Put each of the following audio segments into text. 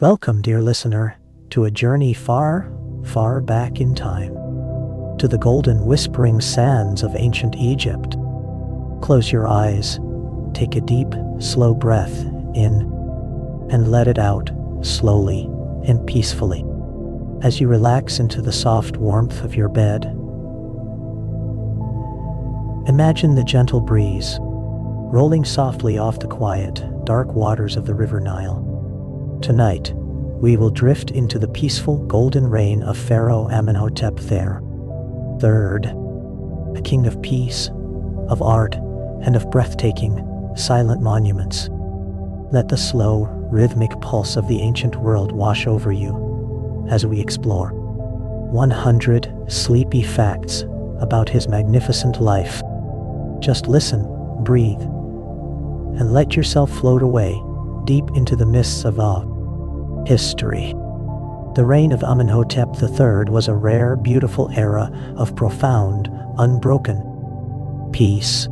Welcome, dear listener, to a journey far, far back in time, to the golden whispering sands of ancient Egypt. Close your eyes, take a deep, slow breath in, and let it out, slowly and peacefully. As you relax into the soft warmth of your bed, imagine the gentle breeze rolling softly off the quiet, dark waters of the River Nile. Tonight, we will drift into the peaceful golden reign of Pharaoh Amenhotep III, a king of peace, of art, and of breathtaking, silent monuments. Let the slow, rhythmic pulse of the ancient world wash over you as we explore 100 sleepy facts about his magnificent life. Just listen, breathe, and let yourself float away deep into the mists of history. The reign of Amenhotep III was a rare, beautiful era of profound, unbroken peace.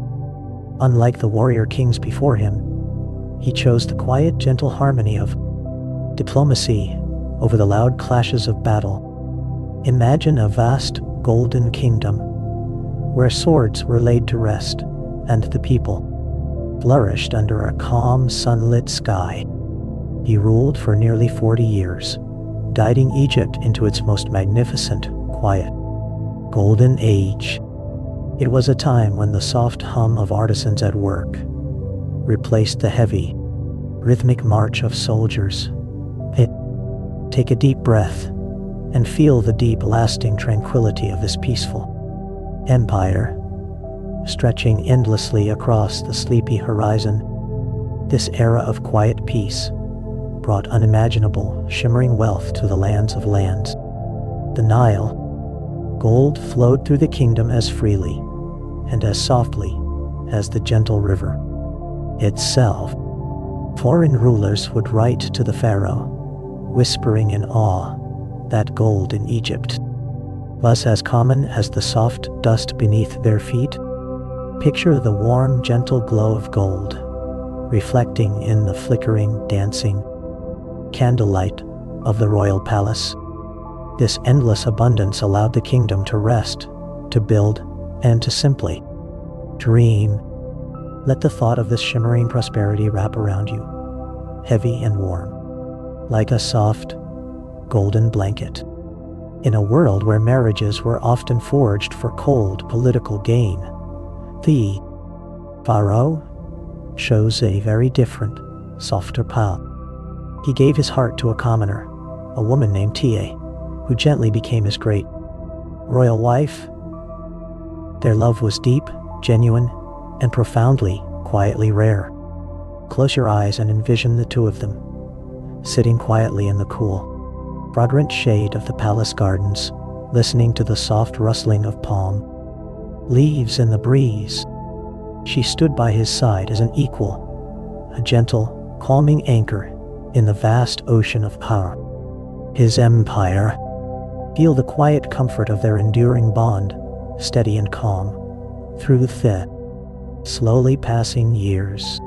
Unlike the warrior kings before him, he chose the quiet, gentle harmony of diplomacy over the loud clashes of battle. Imagine a vast, golden kingdom where swords were laid to rest and the people flourished under a calm, sunlit sky. He ruled for nearly 40 years, guiding Egypt into its most magnificent, quiet, golden age. It was a time when the soft hum of artisans at work replaced the heavy, rhythmic march of soldiers. Take a deep breath and feel the deep, lasting tranquility of this peaceful empire, stretching endlessly across the sleepy horizon. This era of quiet peace brought unimaginable, shimmering wealth to the lands of lands. The Nile, gold flowed through the kingdom as freely and as softly as the gentle river itself. Foreign rulers would write to the pharaoh, whispering in awe that gold in Egypt was as common as the soft dust beneath their feet. Picture the warm, gentle glow of gold, reflecting in the flickering, dancing candlelight of the royal palace. This endless abundance allowed the kingdom to rest, to build, and to simply dream. Let the thought of this shimmering prosperity wrap around you, heavy and warm, like a soft, golden blanket. In a world where marriages were often forged for cold political gain, the pharaoh chose a very different, softer path. He gave his heart to a commoner, a woman named Ta, who gently became his great royal wife. Their love was deep, genuine, and profoundly, quietly rare. Close your eyes and envision the two of them, sitting quietly in the cool, fragrant shade of the palace gardens, listening to the soft rustling of palm leaves in the breeze. She stood by his side as an equal, a gentle, calming anchor in the vast ocean of power. His empire. Feel the quiet comfort of their enduring bond, steady and calm, through the slowly passing years.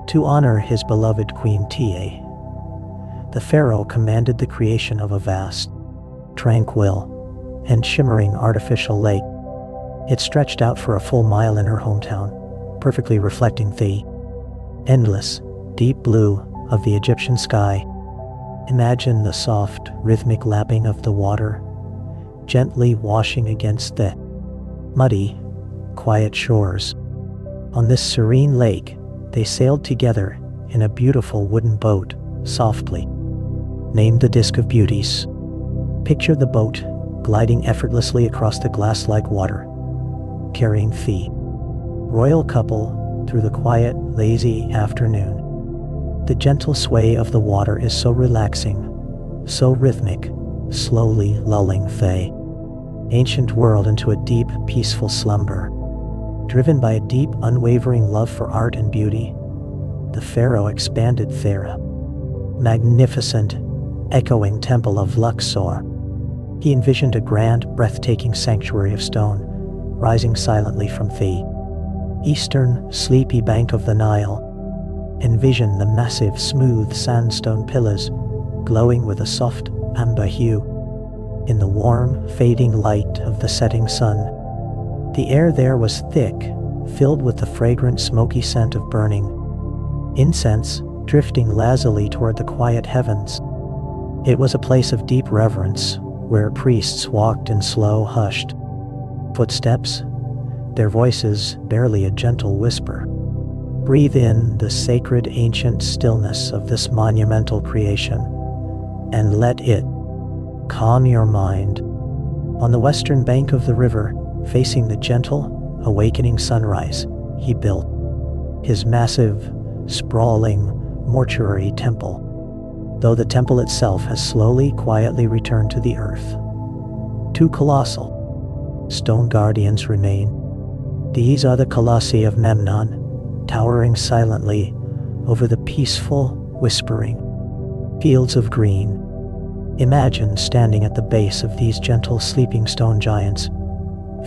To honor his beloved Queen Ta, the pharaoh commanded the creation of a vast, tranquil, and shimmering artificial lake. It stretched out for a full mile in her hometown, perfectly reflecting the endless, deep blue of the Egyptian sky. Imagine the soft, rhythmic lapping of the water, gently washing against the muddy, quiet shores. On this serene lake, they sailed together in a beautiful wooden boat, softly named the Disk of Beauties. Picture the boat gliding effortlessly across the glass-like water, carrying the royal couple through the quiet, lazy afternoon. The gentle sway of the water is so relaxing, so rhythmic, slowly lulling the ancient world into a deep, peaceful slumber. Driven by a deep, unwavering love for art and beauty, the pharaoh expanded their magnificent, echoing temple of Luxor. He envisioned a grand, breathtaking sanctuary of stone, rising silently from the eastern, sleepy bank of the Nile. Envision the massive, smooth sandstone pillars glowing with a soft amber hue in the warm, fading light of the setting sun. The air there was thick, filled with the fragrant, smoky scent of burning incense, drifting lazily toward the quiet heavens. It was a place of deep reverence, where priests walked in slow, hushed footsteps, their voices barely a gentle whisper. Breathe in the sacred, ancient stillness of this monumental creation, and let it calm your mind. On the western bank of the river, facing the gentle, awakening sunrise, he built his massive, sprawling mortuary temple. Though the temple itself has slowly, quietly returned to the earth, two colossal stone guardians remain. These are the colossi of Memnon, towering silently over the peaceful, whispering fields of green. Imagine standing at the base of these gentle, sleeping stone giants,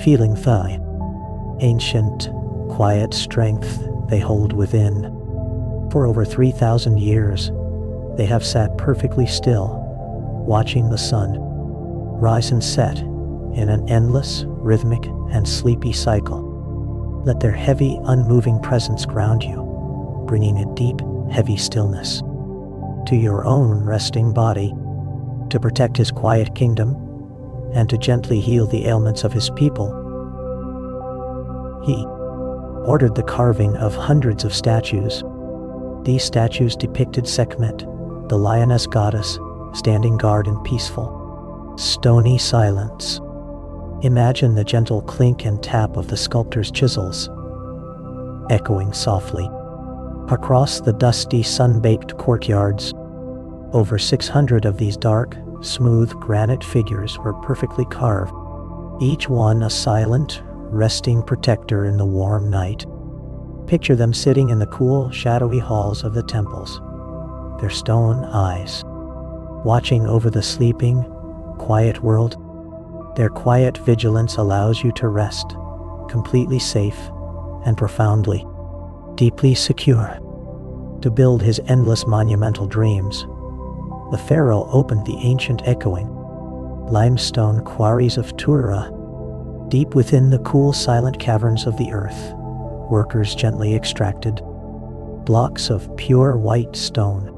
feeling the ancient, quiet strength they hold within. For over 3,000 years, they have sat perfectly still, watching the sun rise and set in an endless, rhythmic, and sleepy cycle. Let their heavy, unmoving presence ground you, bringing a deep, heavy stillness to your own resting body. To protect his quiet kingdom, and to gently heal the ailments of his people, he ordered the carving of hundreds of statues. These statues depicted Sekhmet, the lioness goddess, standing guard in peaceful, stony silence. Imagine the gentle clink and tap of the sculptor's chisels, echoing softly across the dusty, sun-baked courtyards. Over 600 of these dark, smooth granite figures were perfectly carved, each one a silent, resting protector in the warm night. Picture them sitting in the cool, shadowy halls of the temples, their stone eyes watching over the sleeping, quiet world. Their quiet vigilance allows you to rest, completely safe and profoundly, deeply secure. To build his endless monumental dreams, the pharaoh opened the ancient, echoing limestone quarries of Tura. Deep within the cool, silent caverns of the earth, workers gently extracted blocks of pure white stone.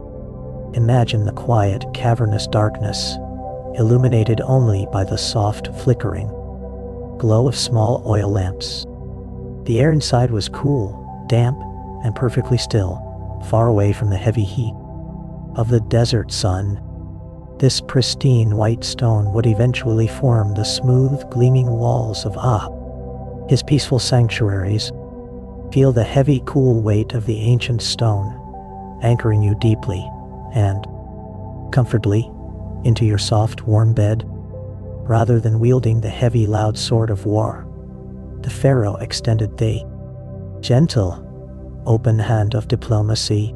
Imagine the quiet, cavernous darkness, illuminated only by the soft, flickering glow of small oil lamps. The air inside was cool, damp, and perfectly still, far away from the heavy heat of the desert sun. This pristine white stone would eventually form the smooth, gleaming walls of his peaceful sanctuaries. Feel the heavy, cool weight of the ancient stone, anchoring you deeply and comfortably into your soft, warm bed. Rather than wielding the heavy, loud sword of war, the pharaoh extended the gentle, open hand of diplomacy.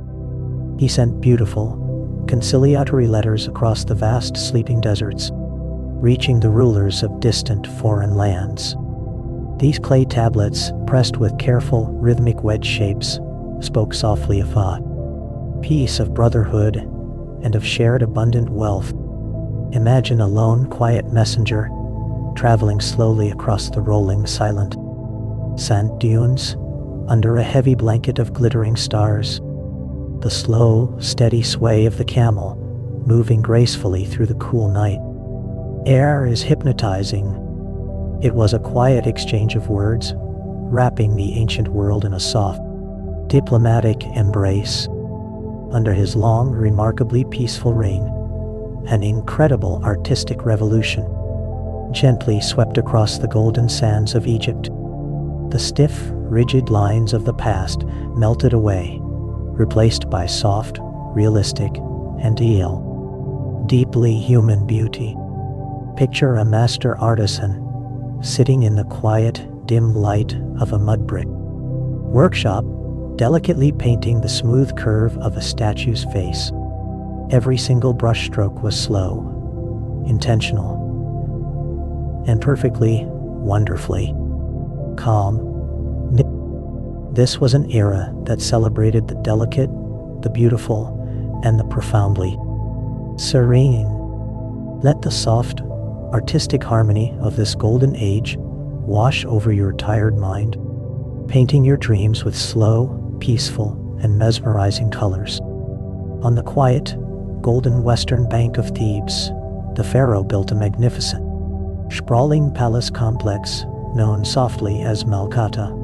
He sent beautiful, conciliatory letters across the vast, sleeping deserts, reaching the rulers of distant foreign lands. These clay tablets, pressed with careful, rhythmic wedge shapes, spoke softly of peace, of brotherhood, and of shared abundant wealth. Imagine a lone, quiet messenger traveling slowly across the rolling, silent sand dunes under a heavy blanket of glittering stars. The slow, steady sway of the camel moving gracefully through the cool night air is hypnotizing. It was a quiet exchange of words, wrapping the ancient world in a soft, diplomatic embrace. Under his long, remarkably peaceful reign, an incredible artistic revolution gently swept across the golden sands of Egypt. The stiff, rigid lines of the past melted away, replaced by soft, realistic, and deeply human beauty. Picture a master artisan sitting in the quiet, dim light of a mudbrick workshop, delicately painting the smooth curve of a statue's face. Every single brushstroke was slow, intentional, and perfectly, wonderfully calm. This was an era that celebrated the delicate, the beautiful, and the profoundly. serene. Let the soft, artistic harmony of this golden age wash over your tired mind, painting your dreams with slow, peaceful, and mesmerizing colors. On the quiet, golden western bank of Thebes, the pharaoh built a magnificent, sprawling palace complex known softly as Malkata.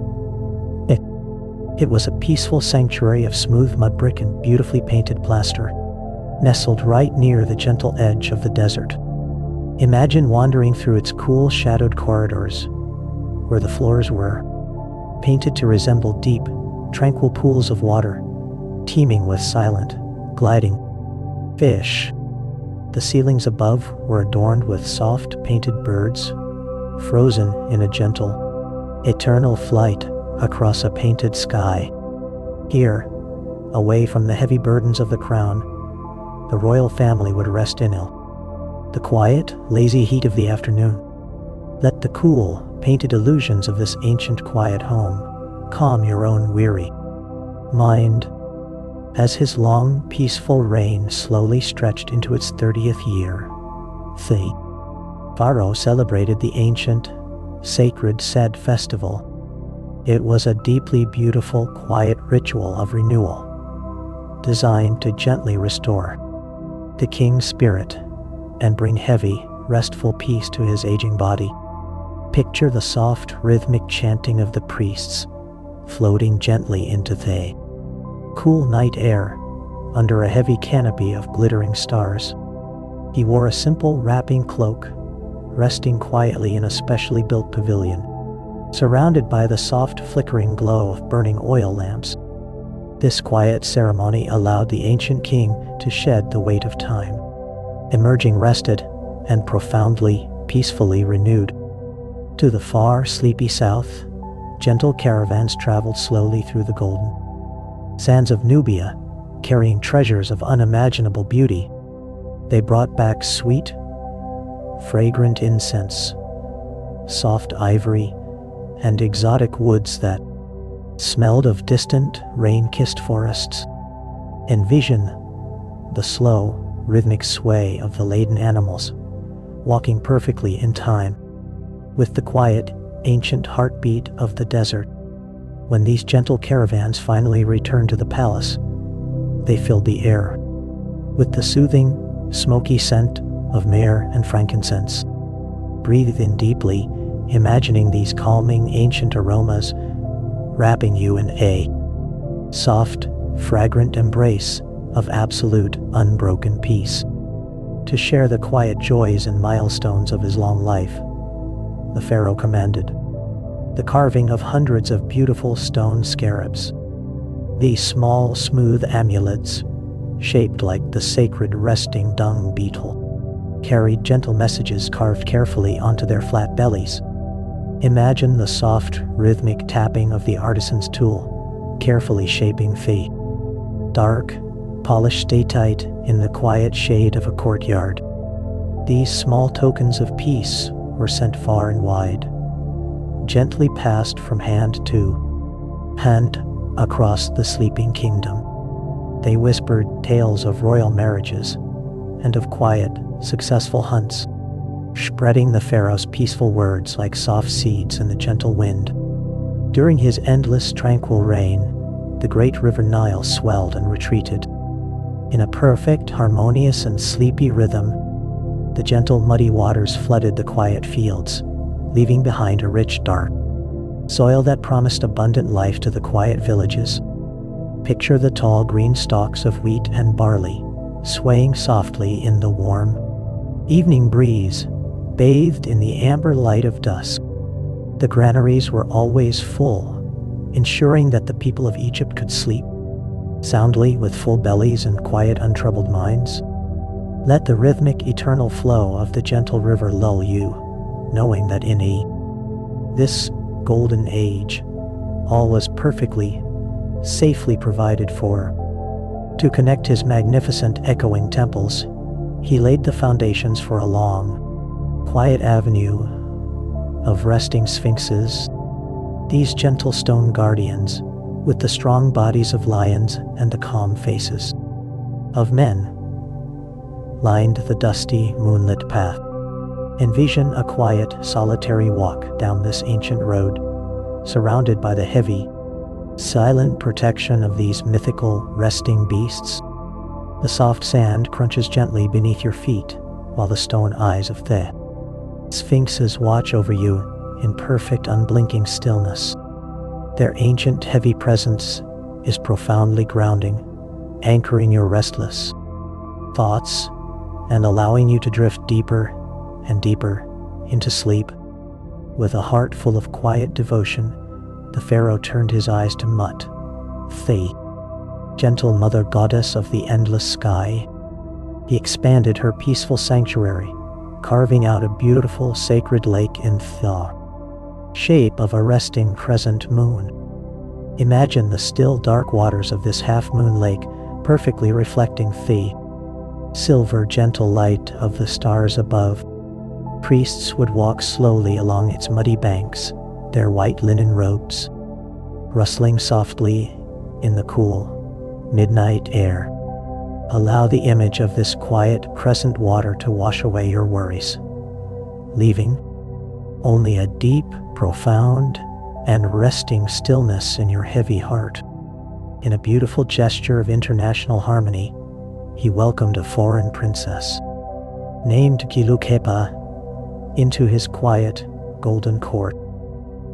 It was a peaceful sanctuary of smooth mudbrick and beautifully painted plaster, nestled right near the gentle edge of the desert. Imagine wandering through its cool, shadowed corridors, where the floors were painted to resemble deep, tranquil pools of water, teeming with silent, gliding fish. The ceilings above were adorned with soft, painted birds, frozen in a gentle, eternal flight across a painted sky. Here, away from the heavy burdens of the crown, the royal family would rest in the quiet, lazy heat of the afternoon. Let the cool, painted illusions of this ancient, quiet home calm your own weary mind. As his long, peaceful reign slowly stretched into its 30th year, the pharaoh celebrated the ancient, sacred Sed festival. It was a deeply beautiful, quiet ritual of renewal, designed to gently restore the king's spirit and bring heavy, restful peace to his aging body. Picture the soft, rhythmic chanting of the priests floating gently into the cool night air under a heavy canopy of glittering stars. He wore a simple wrapping cloak, resting quietly in a specially built pavilion, surrounded by the soft flickering glow of burning oil lamps. This quiet ceremony allowed the ancient king to shed the weight of time, emerging rested and profoundly, peacefully renewed. To the far, sleepy south, gentle caravans traveled slowly through the golden sands of Nubia, carrying treasures of unimaginable beauty. They brought back sweet, fragrant incense, soft ivory, and exotic woods that smelled of distant, rain-kissed forests. Envision the slow, rhythmic sway of the laden animals, walking perfectly in time with the quiet, ancient heartbeat of the desert. When these gentle caravans finally returned to the palace, they filled the air with the soothing, smoky scent of myrrh and frankincense. Breathe in deeply, imagining these calming, ancient aromas wrapping you in a soft, fragrant embrace of absolute, unbroken peace. To share the quiet joys and milestones of his long life, the pharaoh commanded the carving of hundreds of beautiful stone scarabs. These small, smooth amulets, shaped like the sacred resting dung beetle, carried gentle messages carved carefully onto their flat bellies. Imagine the soft, rhythmic tapping of the artisan's tool, carefully shaping the dark, polished stalactite in the quiet shade of a courtyard. These small tokens of peace were sent far and wide, gently passed from hand to hand across the sleeping kingdom. They whispered tales of royal marriages and of quiet, successful hunts, spreading the pharaoh's peaceful words like soft seeds in the gentle wind. During his endless, tranquil reign, the great River Nile swelled and retreated. In a perfect, harmonious, and sleepy rhythm, the gentle, muddy waters flooded the quiet fields, leaving behind a rich, dark soil that promised abundant life to the quiet villages. Picture the tall green stalks of wheat and barley, swaying softly in the warm evening breeze, bathed in the amber light of dusk. The granaries were always full, ensuring that the people of Egypt could sleep soundly with full bellies and quiet, untroubled minds. Let the rhythmic, eternal flow of the gentle river lull you, knowing that in this golden age, all was perfectly, safely provided for. To connect his magnificent, echoing temples, he laid the foundations for a long, quiet avenue of resting sphinxes. These gentle stone guardians, with the strong bodies of lions and the calm faces of men, lined the dusty, moonlit path. Envision a quiet, solitary walk down this ancient road, surrounded by the heavy, silent protection of these mythical, resting beasts. The soft sand crunches gently beneath your feet, while the stone eyes of the sphinxes watch over you in perfect, unblinking stillness. Their ancient, heavy presence is profoundly grounding, anchoring your restless thoughts and allowing you to drift deeper and deeper into sleep. With a heart full of quiet devotion, the pharaoh turned his eyes to Mut, the gentle mother goddess of the endless sky. He expanded her peaceful sanctuary, carving out a beautiful sacred lake in the shape of a resting crescent moon. Imagine the still dark waters of this half-moon lake perfectly reflecting the silver gentle light of the stars above. Priests would walk slowly along its muddy banks, their white linen robes rustling softly in the cool, midnight air. Allow the image of this quiet, crescent water to wash away your worries, leaving only a deep, profound, and resting stillness in your heavy heart. In a beautiful gesture of international harmony, he welcomed a foreign princess, named Gilukepa, into his quiet, golden court.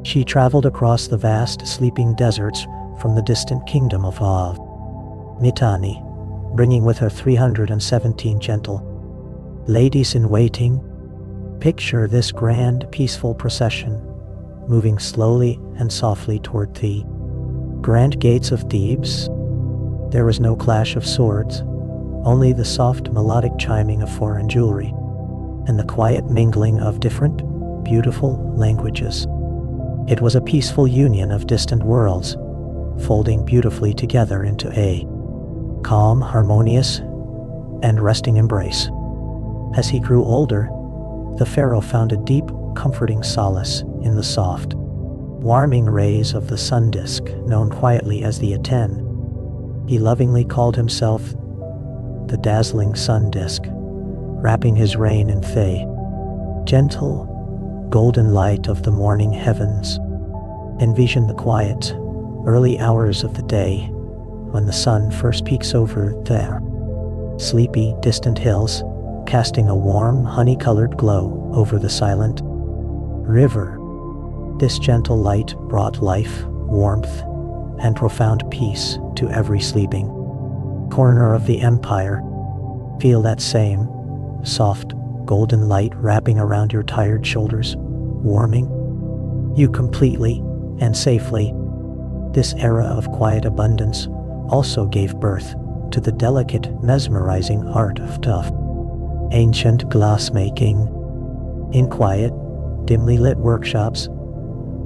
She traveled across the vast, sleeping deserts from the distant kingdom of Mitanni, bringing with her 317 gentle ladies-in-waiting. Picture this grand, peaceful procession, moving slowly and softly toward the grand gates of Thebes. There was no clash of swords, only the soft, melodic chiming of foreign jewelry, and the quiet mingling of different, beautiful languages. It was a peaceful union of distant worlds, folding beautifully together into a calm, harmonious, and resting embrace. As he grew older, the pharaoh found a deep, comforting solace in the soft, warming rays of the sun disk, known quietly as the Aten. He lovingly called himself the dazzling sun disk, wrapping his reign in the gentle, golden light of the morning heavens. Envision the quiet, early hours of the day when the sun first peeks over the sleepy, distant hills, casting a warm, honey-colored glow over the silent river. This gentle light brought life, warmth, and profound peace to every sleeping corner of the empire. Feel that same soft, golden light wrapping around your tired shoulders, warming you completely and safely. This era of quiet abundance also gave birth to the delicate, mesmerizing art of tough, ancient glassmaking. In quiet, dimly lit workshops,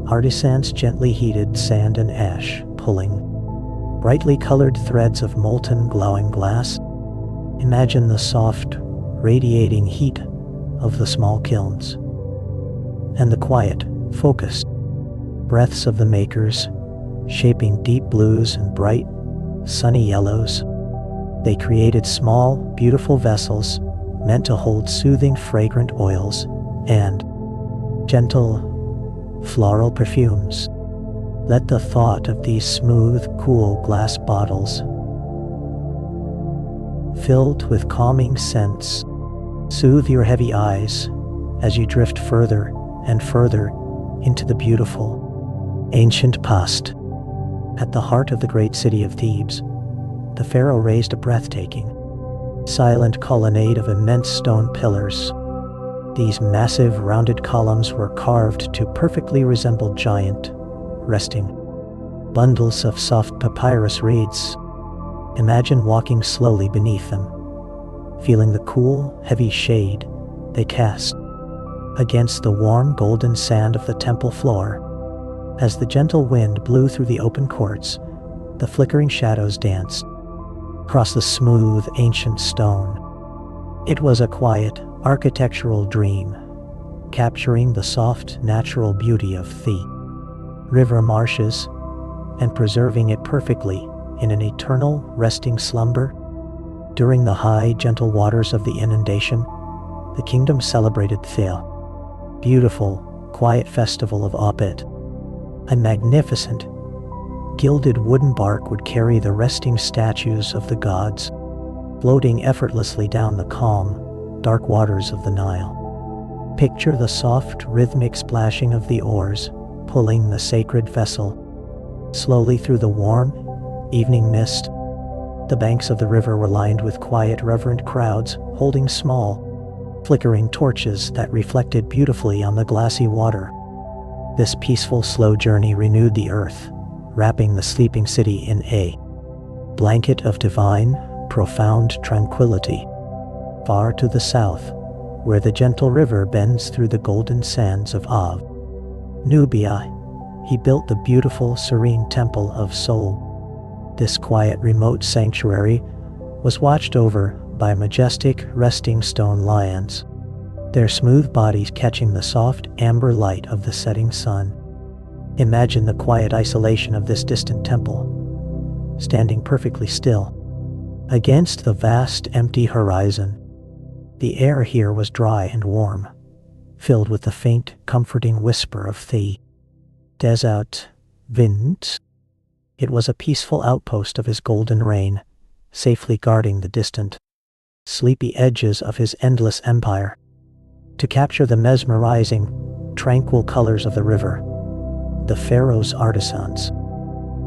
artisans gently heated sand and ash, pulling brightly colored threads of molten, glowing glass. Imagine the soft, radiating heat of the small kilns, and the quiet, focused breaths of the makers, shaping deep blues and bright, sunny yellows. They created small, beautiful vessels meant to hold soothing, fragrant oils and gentle, floral perfumes. Let the thought of these smooth, cool glass bottles, filled with calming scents, soothe your heavy eyes as you drift further and further into the beautiful, ancient past. At the heart of the great city of Thebes, the pharaoh raised a breathtaking, silent colonnade of immense stone pillars. These massive, rounded columns were carved to perfectly resemble giant, resting bundles of soft papyrus reeds. Imagine walking slowly beneath them, feeling the cool, heavy shade they cast against the warm, golden sand of the temple floor. As the gentle wind blew through the open courts, the flickering shadows danced across the smooth, ancient stone. It was a quiet, architectural dream, capturing the soft, natural beauty of the river marshes and preserving it perfectly in an eternal, resting slumber. During the high, gentle waters of the inundation, the kingdom celebrated the beautiful, quiet festival of Abit. A magnificent, gilded wooden bark would carry the resting statues of the gods, floating effortlessly down the calm, dark waters of the Nile. Picture the soft, rhythmic splashing of the oars, pulling the sacred vessel slowly through the warm, evening mist. The banks of the river were lined with quiet, reverent crowds, holding small, flickering torches that reflected beautifully on the glassy water. This peaceful, slow journey renewed the earth, wrapping the sleeping city in a blanket of divine, profound tranquility. Far to the south, where the gentle river bends through the golden sands of Nubia, he built the beautiful, serene Temple of Sol. This quiet, remote sanctuary was watched over by majestic, resting stone lions, their smooth bodies catching the soft, amber light of the setting sun. Imagine the quiet isolation of this distant temple, standing perfectly still against the vast, empty horizon. The air here was dry and warm, filled with the faint, comforting whisper of the desert wind. It was a peaceful outpost of his golden reign, safely guarding the distant, sleepy edges of his endless empire. To capture the mesmerizing, tranquil colors of the river, the pharaoh's artisans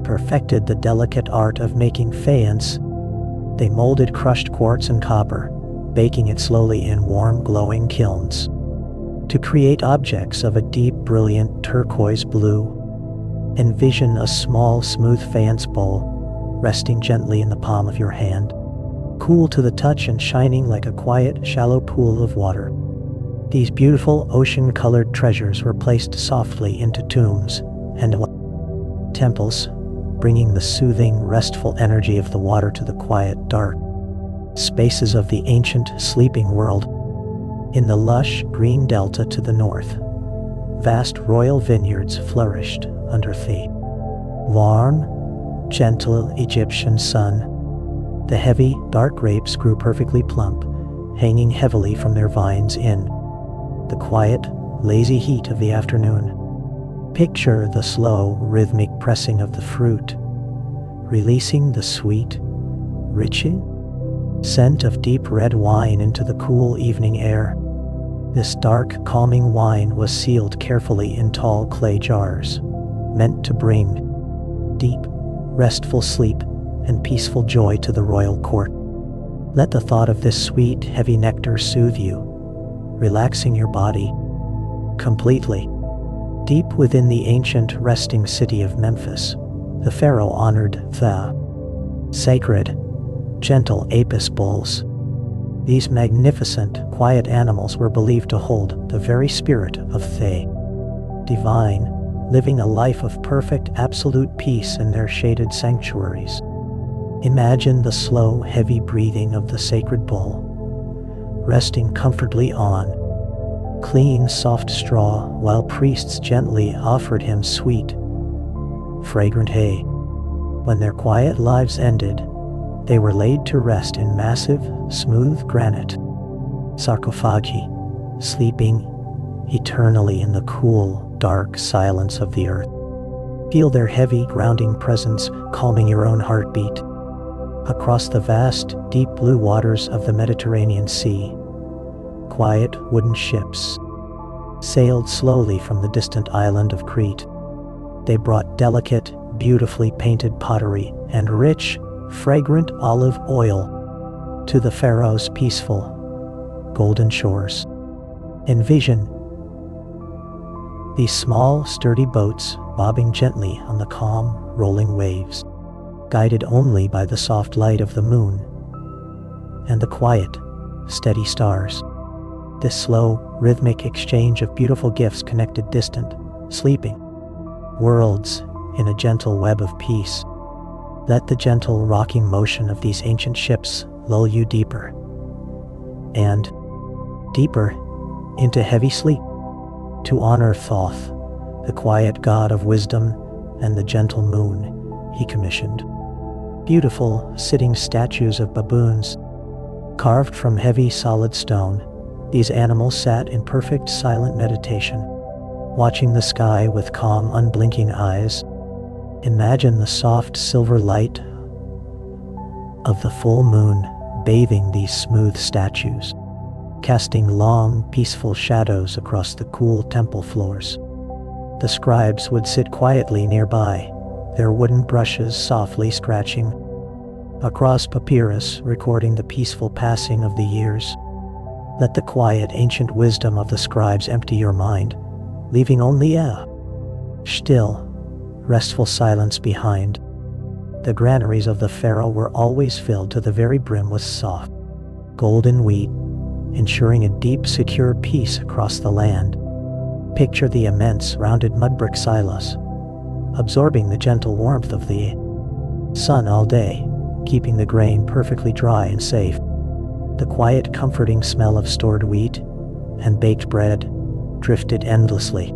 perfected the delicate art of making faience. They molded crushed quartz and copper, baking it slowly in warm, glowing kilns, to create objects of a deep, brilliant turquoise blue. Envision a small, smooth faience bowl, resting gently in the palm of your hand, cool to the touch and shining like a quiet, shallow pool of water. These beautiful, ocean-colored treasures were placed softly into tombs and temples, bringing the soothing, restful energy of the water to the quiet, dark spaces of the ancient, sleeping world. In the lush, green delta to the north, vast royal vineyards flourished under the warm, gentle Egyptian sun. The heavy, dark grapes grew perfectly plump, hanging heavily from their vines in the quiet, lazy heat of the afternoon. Picture the slow, rhythmic pressing of the fruit, releasing the sweet, rich scent of deep red wine into the cool evening air. This dark, calming wine was sealed carefully in tall clay jars, meant to bring deep, restful sleep and peaceful joy to the royal court. Let the thought of this sweet, heavy nectar soothe you, relaxing your body completely. Deep within the ancient resting city of Memphis, the pharaoh honored the sacred, gentle Apis bulls. These magnificent, quiet animals were believed to hold the very spirit of the divine, living a life of perfect, absolute peace in their shaded sanctuaries. Imagine the slow, heavy breathing of the sacred bull, resting comfortably on clean, soft straw while priests gently offered him sweet, fragrant hay. When their quiet lives ended, they were laid to rest in massive, smooth granite sarcophagi, sleeping eternally in the cool, dark silence of the earth. Feel their heavy, grounding presence calming your own heartbeat. Across the vast, deep blue waters of the Mediterranean Sea, quiet wooden ships sailed slowly from the distant island of Crete. They brought delicate, beautifully painted pottery and rich, fragrant olive oil to the pharaoh's peaceful, golden shores. Envision these small, sturdy boats bobbing gently on the calm, rolling waves, guided only by the soft light of the moon and the quiet, steady stars. This slow, rhythmic exchange of beautiful gifts connected distant, sleeping worlds in a gentle web of peace. Let the gentle, rocking motion of these ancient ships lull you deeper and deeper into heavy sleep. To honor Thoth, the quiet god of wisdom, and the gentle moon, he commissioned beautiful, sitting statues of baboons Carved from heavy solid stone, these animals sat in perfect silent meditation, watching the sky with calm, unblinking eyes. Imagine the soft silver light of the full moon bathing these smooth statues, casting long, peaceful shadows across the cool temple floors. The scribes would sit quietly nearby, their wooden brushes softly scratching across papyrus, recording the peaceful passing of the years. Let the quiet, ancient wisdom of the scribes empty your mind, leaving only a still, restful silence behind. The granaries of the pharaoh were always filled to the very brim with soft, golden wheat, ensuring a deep, secure peace across the land. Picture the immense, rounded mudbrick silos, absorbing the gentle warmth of the sun all day, keeping the grain perfectly dry and safe. The quiet, comforting smell of stored wheat and baked bread drifted endlessly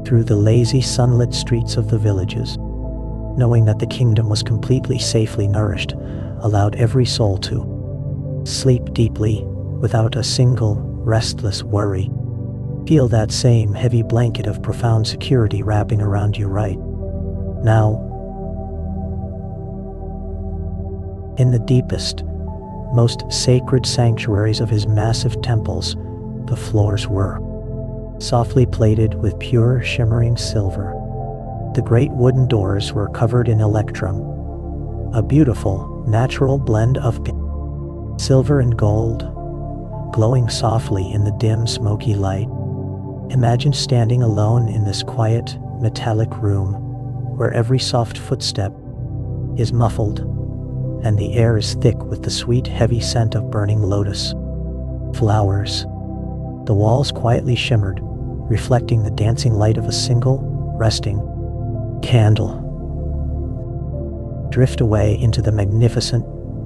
through the lazy, sunlit streets of the villages. Knowing that the kingdom was completely safely nourished allowed every soul to sleep deeply without a single restless worry. Feel that same heavy blanket of profound security wrapping around you right now. In the deepest, most sacred sanctuaries of his massive temples, the floors were softly plated with pure, shimmering silver. The great wooden doors were covered in electrum, a beautiful, natural blend of silver and gold, glowing softly in the dim, smoky light. Imagine standing alone in this quiet, metallic room, where every soft footstep is muffled, and the air is thick with the sweet, heavy scent of burning lotus flowers. The walls quietly shimmered, reflecting the dancing light of a single, resting candle. Drift away into the magnificent,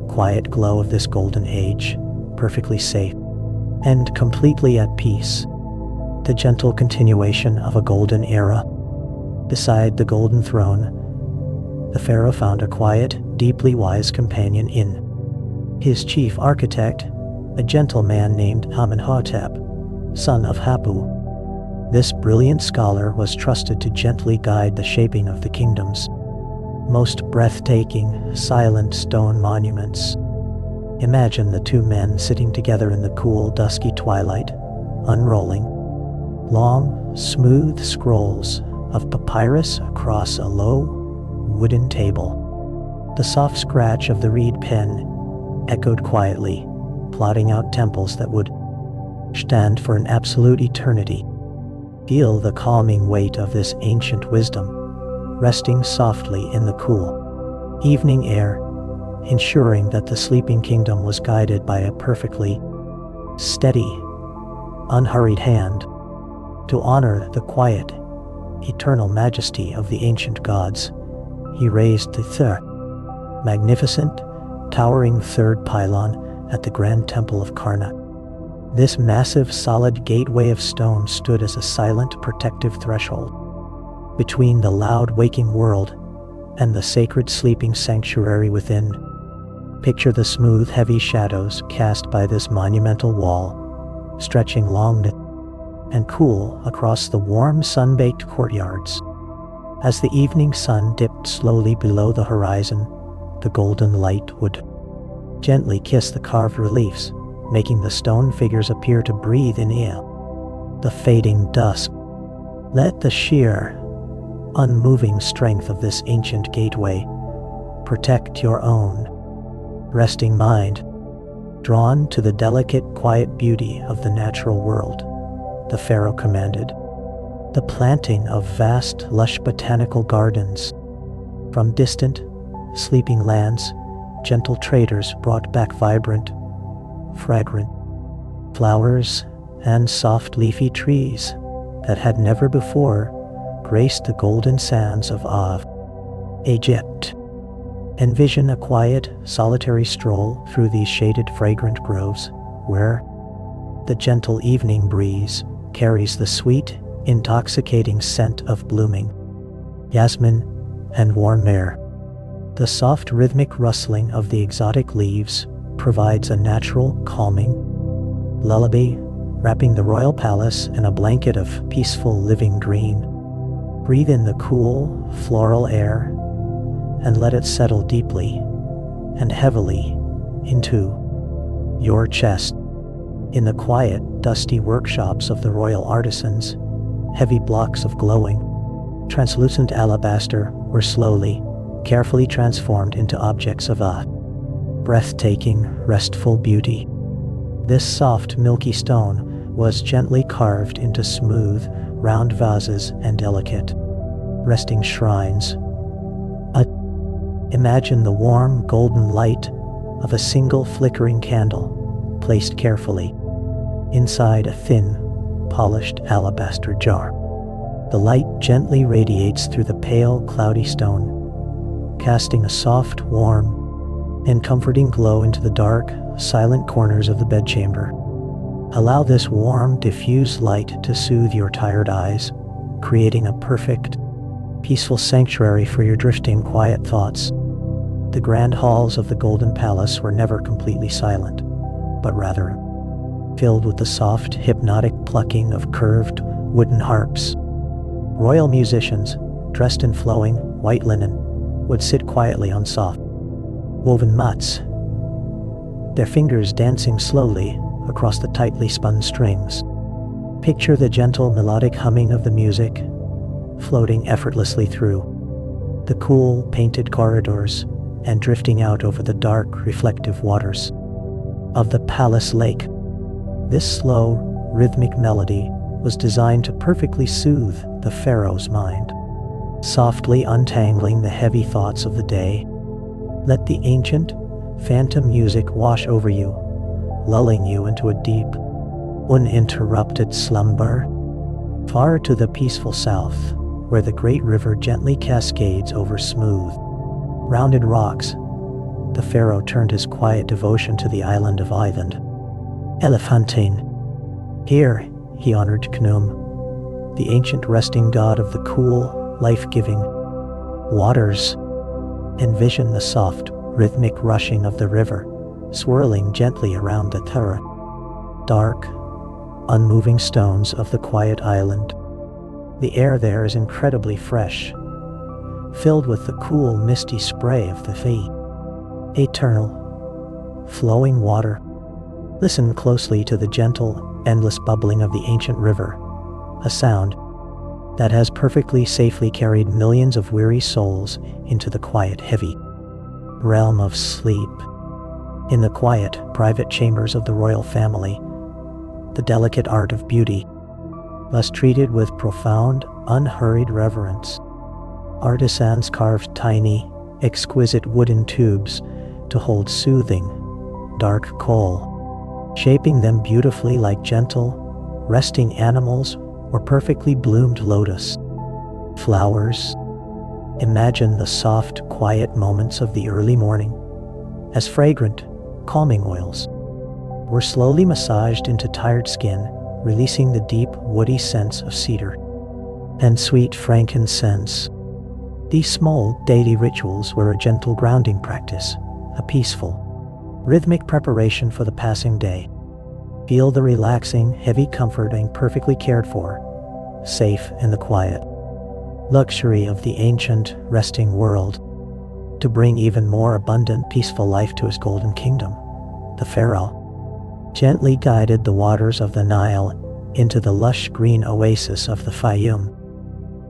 quiet glow of this golden age, perfectly safe and completely at peace. The gentle continuation of a golden era. Beside the golden throne, the pharaoh found a quiet, deeply wise companion in his chief architect, a gentle man named Amenhotep, son of Hapu. This brilliant scholar was trusted to gently guide the shaping of the kingdom's most breathtaking, silent stone monuments. Imagine the two men sitting together in the cool, dusky twilight, unrolling long, smooth scrolls of papyrus across a low, wooden table. The soft scratch of the reed pen echoed quietly, plotting out temples that would stand for an absolute eternity. Feel the calming weight of this ancient wisdom, resting softly in the cool evening air, ensuring that the sleeping kingdom was guided by a perfectly steady, unhurried hand. To honor the quiet, eternal majesty of the ancient gods, he raised the magnificent, towering third pylon at the grand temple of Karnak. This massive, solid gateway of stone stood as a silent, protective threshold between the loud, waking world and the sacred sleeping sanctuary within. Picture the smooth, heavy shadows cast by this monumental wall, stretching long and cool across the warm, sun-baked courtyards. As the evening sun dipped slowly below the horizon, the golden light would gently kiss the carved reliefs, making the stone figures appear to breathe in air. The fading dusk. Let the sheer, unmoving strength of this ancient gateway protect your own resting mind. Drawn to the delicate, quiet beauty of the natural world, the pharaoh commanded the planting of vast, lush botanical gardens. From distant, sleeping lands, gentle traders brought back vibrant, fragrant flowers and soft leafy trees that had never before graced the golden sands of Egypt. Envision a quiet, solitary stroll through these shaded, fragrant groves, where the gentle evening breeze carries the sweet, intoxicating scent of blooming jasmine and warm air. The soft, rhythmic rustling of the exotic leaves provides a natural, calming lullaby, wrapping the royal palace in a blanket of peaceful living green. Breathe in the cool, floral air and let it settle deeply and heavily into your chest. In the quiet, dusty workshops of the royal artisans, heavy blocks of glowing, translucent alabaster were slowly, carefully transformed into objects of a breathtaking, restful beauty. This soft, milky stone was gently carved into smooth, round vases and delicate, resting shrines. Imagine the warm, golden light of a single flickering candle, placed carefully inside a thin, polished alabaster jar. The light gently radiates through the pale, cloudy stone, casting a soft, warm, and comforting glow into the dark, silent corners of the bedchamber. Allow this warm, diffuse light to soothe your tired eyes, creating a perfect, peaceful sanctuary for your drifting, quiet thoughts. The grand halls of the Golden Palace were never completely silent, but rather filled with the soft, hypnotic plucking of curved, wooden harps. Royal musicians, dressed in flowing, white linen, would sit quietly on soft, woven mats, their fingers dancing slowly across the tightly spun strings. Picture the gentle, melodic humming of the music, floating effortlessly through the cool, painted corridors and drifting out over the dark, reflective waters of the palace lake. This slow, rhythmic melody was designed to perfectly soothe the pharaoh's mind, softly untangling the heavy thoughts of the day. Let the ancient, phantom music wash over you, lulling you into a deep, uninterrupted slumber. Far to the peaceful south, where the great river gently cascades over smooth, rounded rocks, the pharaoh turned his quiet devotion to the island of Elephantine. Here, he honored Khnum, the ancient resting god of the cool, life-giving waters. Envision the soft, rhythmic rushing of the river, swirling gently around the dark, unmoving stones of the quiet island. The air there is incredibly fresh, filled with the cool, misty spray of the eternal, flowing water. Listen closely to the gentle, endless bubbling of the ancient river, a sound that has perfectly safely carried millions of weary souls into the quiet, heavy realm of sleep. In the quiet, private chambers of the royal family, the delicate art of beauty was treated with profound, unhurried reverence. Artisans carved tiny, exquisite wooden tubes to hold soothing, dark coal, shaping them beautifully like gentle, resting animals or perfectly bloomed lotus flowers. Imagine the soft, quiet moments of the early morning, as fragrant, calming oils were slowly massaged into tired skin, releasing the deep, woody scents of cedar and sweet frankincense. These small, daily rituals were a gentle grounding practice, a peaceful, rhythmic preparation for the passing day. Feel the relaxing, heavy comforting, perfectly cared for, safe in the quiet luxury of the ancient, resting world. To bring even more abundant, peaceful life to his golden kingdom, the pharaoh gently guided the waters of the Nile into the lush green oasis of the Fayum.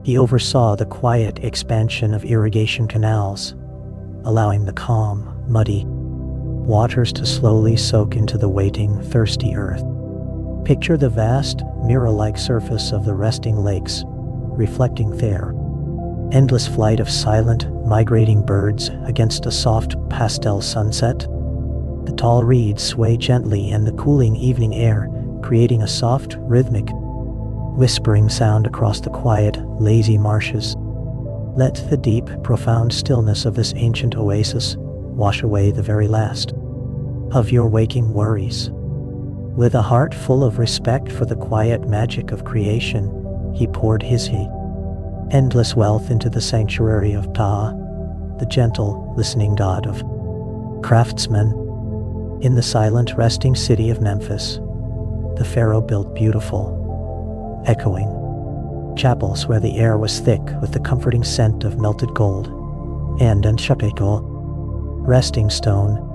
He oversaw the quiet expansion of irrigation canals, allowing the calm, muddy waters to slowly soak into the waiting, thirsty earth. Picture the vast, mirror-like surface of the resting lakes, reflecting their endless flight of silent, migrating birds against a soft pastel sunset. The tall reeds sway gently in the cooling evening air, creating a soft, rhythmic, whispering sound across the quiet, lazy marshes. Let the deep, profound stillness of this ancient oasis wash away the very last of your waking worries. With a heart full of respect for the quiet magic of creation, he poured his endless wealth into the sanctuary of Ta, the gentle, listening god of craftsmen. In the silent resting city of Memphis, the pharaoh built beautiful, echoing chapels where the air was thick with the comforting scent of melted gold and unshakable resting stone.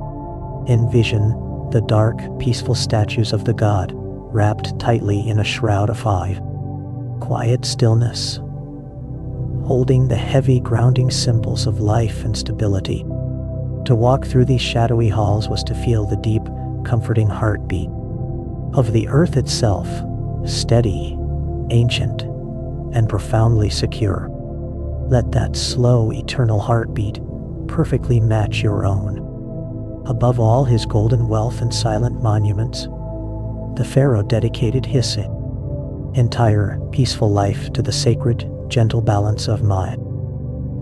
Envision the dark, peaceful statues of the god, wrapped tightly in a shroud of quiet stillness, holding the heavy, grounding symbols of life and stability. To walk through these shadowy halls was to feel the deep, comforting heartbeat of the earth itself, steady, ancient, and profoundly secure. Let that slow, eternal heartbeat perfectly match your own. Above all his golden wealth and silent monuments, the pharaoh dedicated his entire peaceful life to the sacred, gentle balance of Ma'at.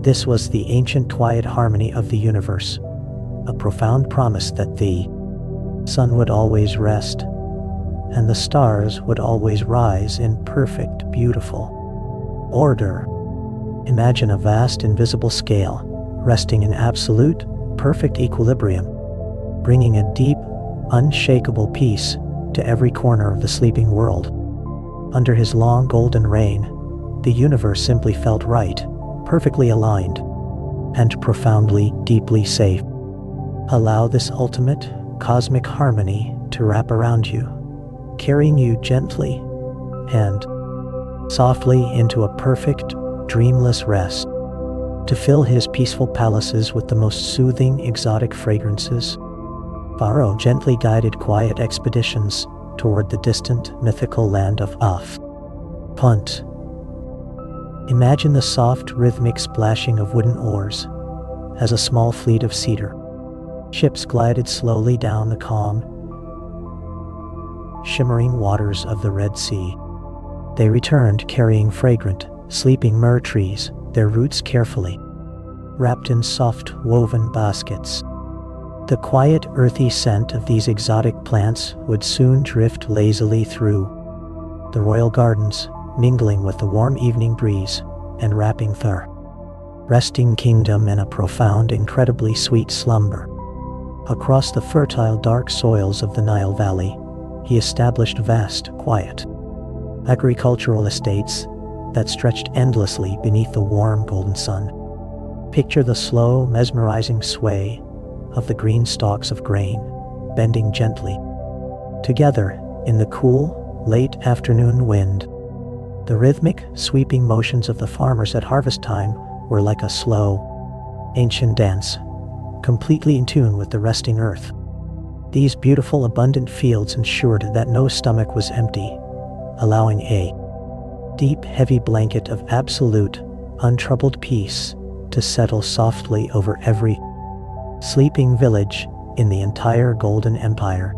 This was the ancient quiet harmony of the universe, a profound promise that the sun would always rest, and the stars would always rise in perfect, beautiful order. Imagine a vast, invisible scale, resting in absolute, perfect equilibrium, bringing a deep, unshakable peace to every corner of the sleeping world. Under his long golden reign, the universe simply felt right, perfectly aligned, and profoundly, deeply safe. Allow this ultimate, cosmic harmony to wrap around you, carrying you gently and softly into a perfect, dreamless rest. To fill his peaceful palaces with the most soothing, exotic fragrances, Pharaoh gently guided quiet expeditions toward the distant, mythical land of Punt. Imagine the soft, rhythmic splashing of wooden oars as a small fleet of cedar ships glided slowly down the calm, shimmering waters of the Red Sea. They returned carrying fragrant, sleeping myrrh trees, their roots carefully wrapped in soft, woven baskets. The quiet, earthy scent of these exotic plants would soon drift lazily through the royal gardens, mingling with the warm evening breeze and wrapping the resting kingdom in a profound, incredibly sweet slumber. Across the fertile, dark soils of the Nile Valley, he established vast, quiet agricultural estates that stretched endlessly beneath the warm, golden sun. Picture the slow, mesmerizing sway of the green stalks of grain, bending gently together in the cool, late afternoon wind. The rhythmic, sweeping motions of the farmers at harvest time were like a slow, ancient dance, completely in tune with the resting earth. These beautiful, abundant fields ensured that no stomach was empty, allowing a deep, heavy blanket of absolute, untroubled peace to settle softly over every sleeping village in the entire Golden Empire.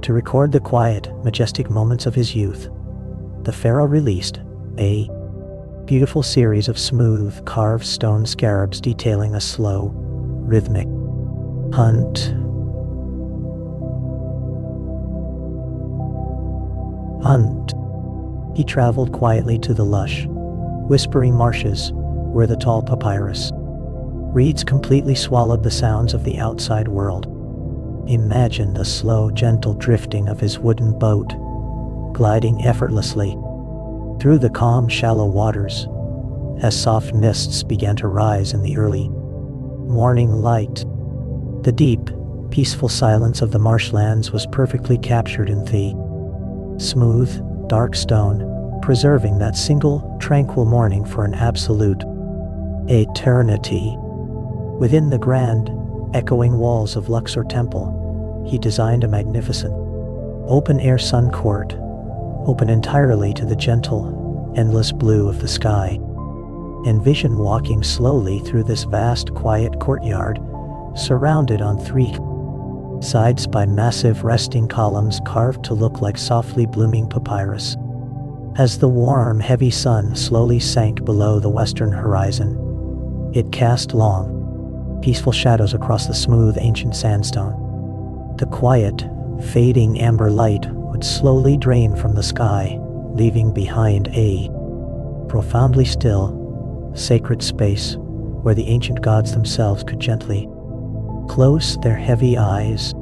To record the quiet, majestic moments of his youth, the pharaoh released a beautiful series of smooth, carved stone scarabs detailing a slow, rhythmic hunt. He traveled quietly to the lush, whispering marshes where the tall papyrus reeds completely swallowed the sounds of the outside world. Imagine the slow, gentle drifting of his wooden boat, gliding effortlessly through the calm, shallow waters as soft mists began to rise in the early morning light. The deep, peaceful silence of the marshlands was perfectly captured in the smooth, dark stone, preserving that single, tranquil morning for an absolute eternity. Within the grand, echoing walls of Luxor Temple, he designed a magnificent, open-air sun court, open entirely to the gentle, endless blue of the sky. Envision walking slowly through this vast, quiet courtyard, surrounded on three sides by massive resting columns carved to look like softly blooming papyrus. As the warm, heavy sun slowly sank below the western horizon, it cast long, peaceful shadows across the smooth, ancient sandstone. The quiet, fading amber light would slowly drain from the sky, leaving behind a profoundly still, sacred space where the ancient gods themselves could gently close their heavy eyes.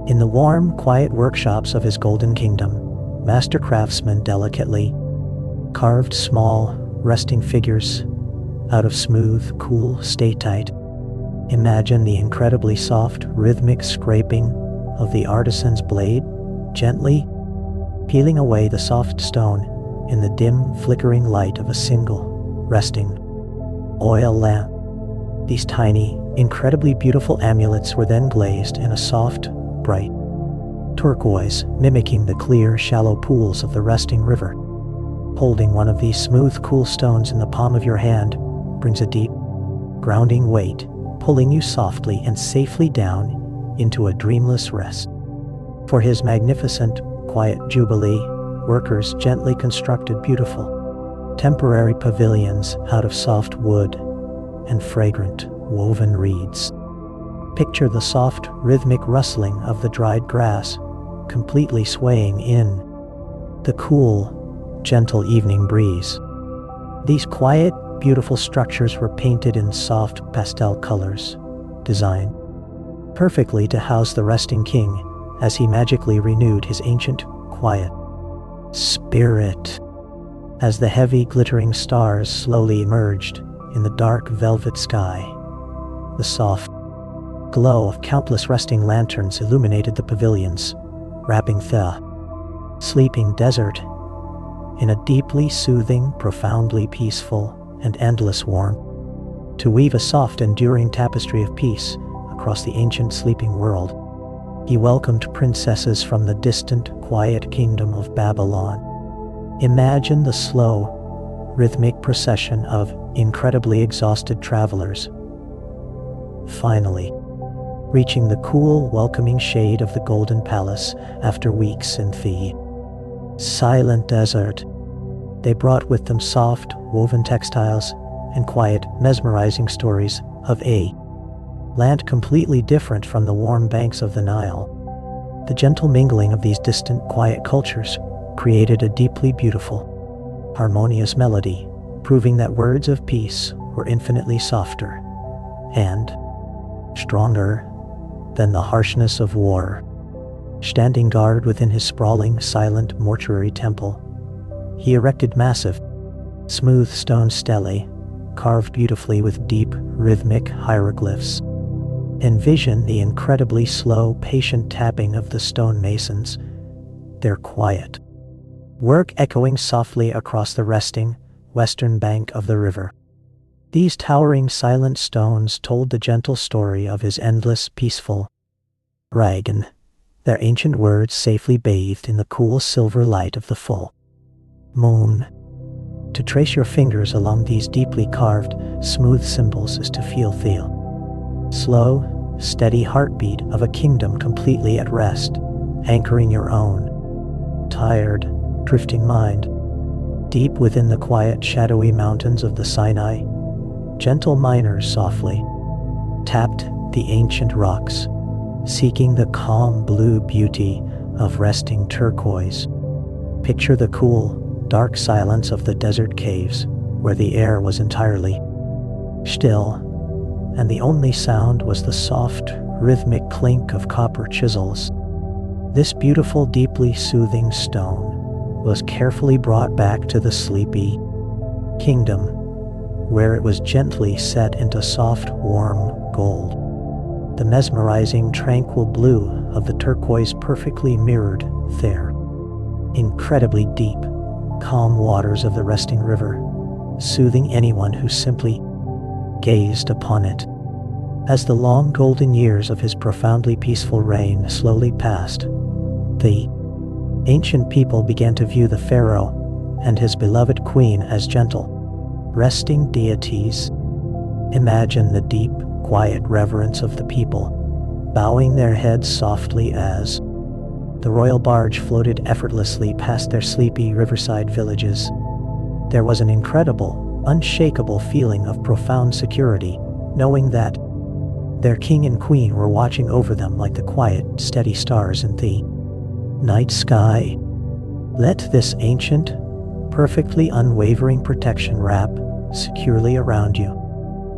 In the warm, quiet workshops of his golden kingdom, master craftsmen delicately carved small, resting figures out of smooth, cool stalactite. Imagine the incredibly soft, rhythmic scraping of the artisan's blade, gently peeling away the soft stone in the dim, flickering light of a single, resting oil lamp. These tiny, incredibly beautiful amulets were then glazed in a soft, bright turquoise, mimicking the clear, shallow pools of the resting river. Holding one of these smooth, cool stones in the palm of your hand brings a deep, grounding weight, pulling you softly and safely down into a dreamless rest. For his magnificent, quiet jubilee, workers gently constructed beautiful, temporary pavilions out of soft wood and fragrant, woven reeds. Picture the soft, rhythmic rustling of the dried grass, completely swaying in the cool, gentle evening breeze. These quiet, beautiful structures were painted in soft pastel colors, designed perfectly to house the resting king as he magically renewed his ancient, quiet spirit. As the heavy, glittering stars slowly emerged in the dark velvet sky, the soft glow of countless resting lanterns illuminated the pavilions, wrapping the sleeping desert in a deeply soothing, profoundly peaceful, and endless warmth. To weave a soft, enduring tapestry of peace across the ancient sleeping world, he welcomed princesses from the distant, quiet kingdom of Babylon. Imagine the slow, rhythmic procession of incredibly exhausted travelers, finally reaching the cool, welcoming shade of the Golden Palace after weeks in the silent desert. They brought with them soft, woven textiles and quiet, mesmerizing stories of a land completely different from the warm banks of the Nile. The gentle mingling of these distant, quiet cultures created a deeply beautiful, harmonious melody, proving that words of peace were infinitely softer and stronger than the harshness of war. Standing guard within his sprawling, silent mortuary temple, he erected massive, smooth stone stelae, carved beautifully with deep, rhythmic hieroglyphs. Envision the incredibly slow, patient tapping of the stonemasons, their quiet work echoing softly across the resting, western bank of the river. These towering, silent stones told the gentle story of his endless, peaceful dragon, their ancient words safely bathed in the cool silver light of the full moon. To trace your fingers along these deeply carved, smooth symbols is to feel the slow, steady heartbeat of a kingdom completely at rest, anchoring your own tired, drifting mind. Deep within the quiet, shadowy mountains of the Sinai, gentle miners softly tapped the ancient rocks, seeking the calm blue beauty of resting turquoise. Picture the cool, dark silence of the desert caves, where the air was entirely still, and the only sound was the soft, rhythmic clink of copper chisels. This beautiful, deeply soothing stone was carefully brought back to the sleepy kingdom, where it was gently set into soft, warm gold. The mesmerizing, tranquil blue of the turquoise perfectly mirrored their incredibly deep, calm waters of the resting river, soothing anyone who simply gazed upon it. As the long golden years of his profoundly peaceful reign slowly passed, the ancient people began to view the pharaoh and his beloved queen as gentle, resting deities. Imagine the deep, quiet reverence of the people, bowing their heads softly as the royal barge floated effortlessly past their sleepy riverside villages. There was an incredible, unshakable feeling of profound security, knowing that their king and queen were watching over them like the quiet, steady stars in the night sky. Let this ancient, perfectly unwavering protection wrap securely around you,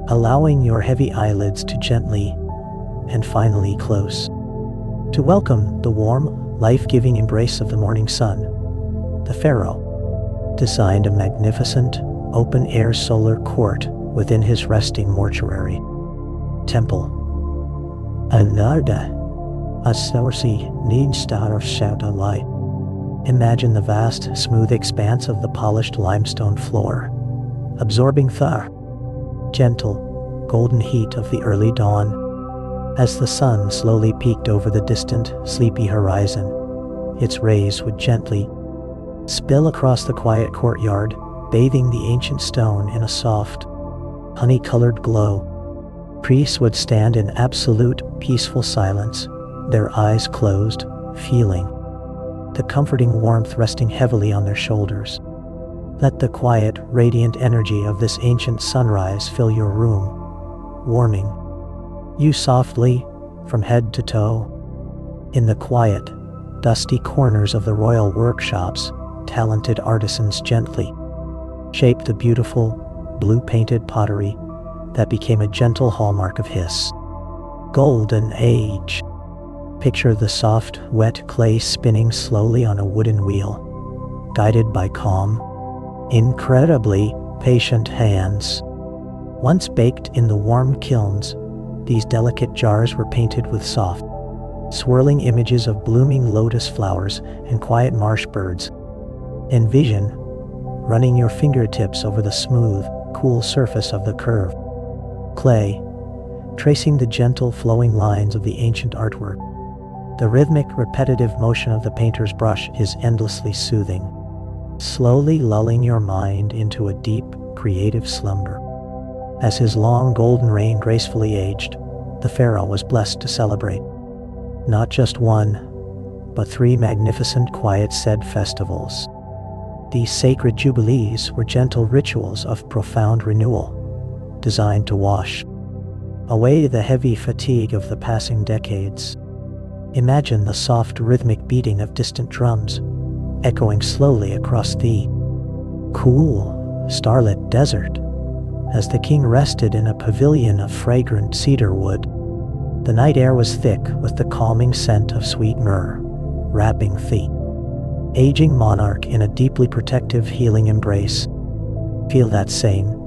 allowing your heavy eyelids to gently and finally close. To welcome the warm, life-giving embrace of the morning sun, the pharaoh designed a magnificent, open-air solar court within his resting mortuary. Temple. Anarda. Asorsi needs star of shadow light. Imagine the vast, smooth expanse of the polished limestone floor, absorbing the gentle, golden heat of the early dawn. As the sun slowly peeked over the distant, sleepy horizon, its rays would gently spill across the quiet courtyard, bathing the ancient stone in a soft, honey-colored glow. Priests would stand in absolute, peaceful silence, their eyes closed, feeling the comforting warmth resting heavily on their shoulders. Let the quiet, radiant energy of this ancient sunrise fill your room, warming you softly from head to toe. In the quiet, dusty corners of the royal workshops, talented artisans gently shaped the beautiful, blue-painted pottery that became a gentle hallmark of his golden age. Picture the soft, wet clay spinning slowly on a wooden wheel, guided by calm, incredibly patient hands. Once baked in the warm kilns, these delicate jars were painted with soft, swirling images of blooming lotus flowers and quiet marsh birds. Envision running your fingertips over the smooth, cool surface of the curved clay, tracing the gentle, flowing lines of the ancient artwork. The rhythmic, repetitive motion of the painter's brush is endlessly soothing, slowly lulling your mind into a deep, creative slumber. As his long golden reign gracefully aged, the pharaoh was blessed to celebrate not just one, but 3 magnificent quiet said festivals. These sacred jubilees were gentle rituals of profound renewal, designed to wash away the heavy fatigue of the passing decades. Imagine the soft rhythmic beating of distant drums, echoing slowly across the cool, starlit desert. As the king rested in a pavilion of fragrant cedar wood, the night air was thick with the calming scent of sweet myrrh, wrapping the aging monarch in a deeply protective, healing embrace. Feel that same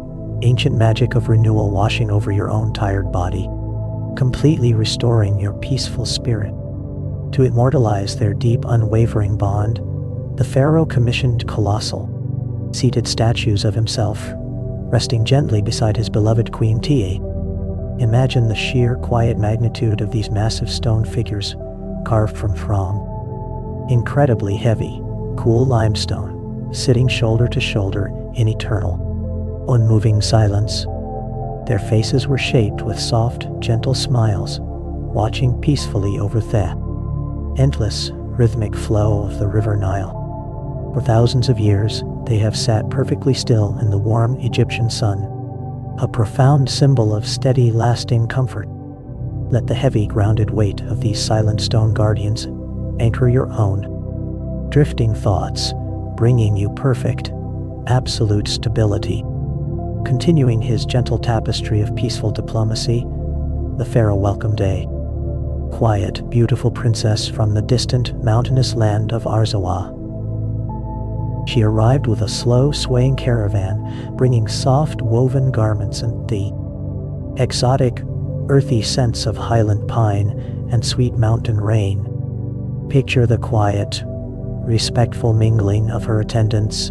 ancient magic of renewal washing over your own tired body, completely restoring your peaceful spirit. To immortalize their deep, unwavering bond, the pharaoh commissioned colossal, seated statues of himself, resting gently beside his beloved Queen Tia. Imagine the sheer, quiet magnitude of these massive stone figures, carved from incredibly heavy, cool limestone, sitting shoulder to shoulder in eternal, unmoving silence. Their faces were shaped with soft, gentle smiles, watching peacefully over the endless, rhythmic flow of the River Nile. For thousands of years, they have sat perfectly still in the warm Egyptian sun, a profound symbol of steady, lasting comfort. Let the heavy, grounded weight of these silent stone guardians anchor your own drifting thoughts, bringing you perfect, absolute stability. Continuing his gentle tapestry of peaceful diplomacy, the pharaoh welcomed a quiet, beautiful princess from the distant, mountainous land of Arzawa. She arrived with a slow, swaying caravan, bringing soft, woven garments and the exotic, earthy scents of highland pine and sweet mountain rain. Picture the quiet, respectful mingling of her attendants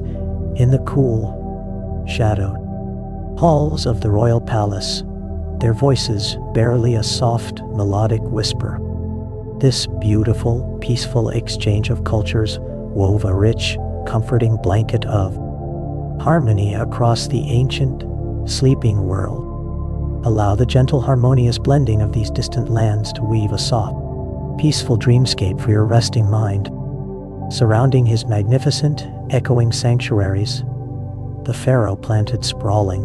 in the cool, shadowed halls of the royal palace, their voices barely a soft, melodic whisper. This beautiful, peaceful exchange of cultures wove a rich, comforting blanket of harmony across the ancient, sleeping world. Allow the gentle, harmonious blending of these distant lands to weave a soft, peaceful dreamscape for your resting mind. Surrounding his magnificent, echoing sanctuaries, the pharaoh planted sprawling,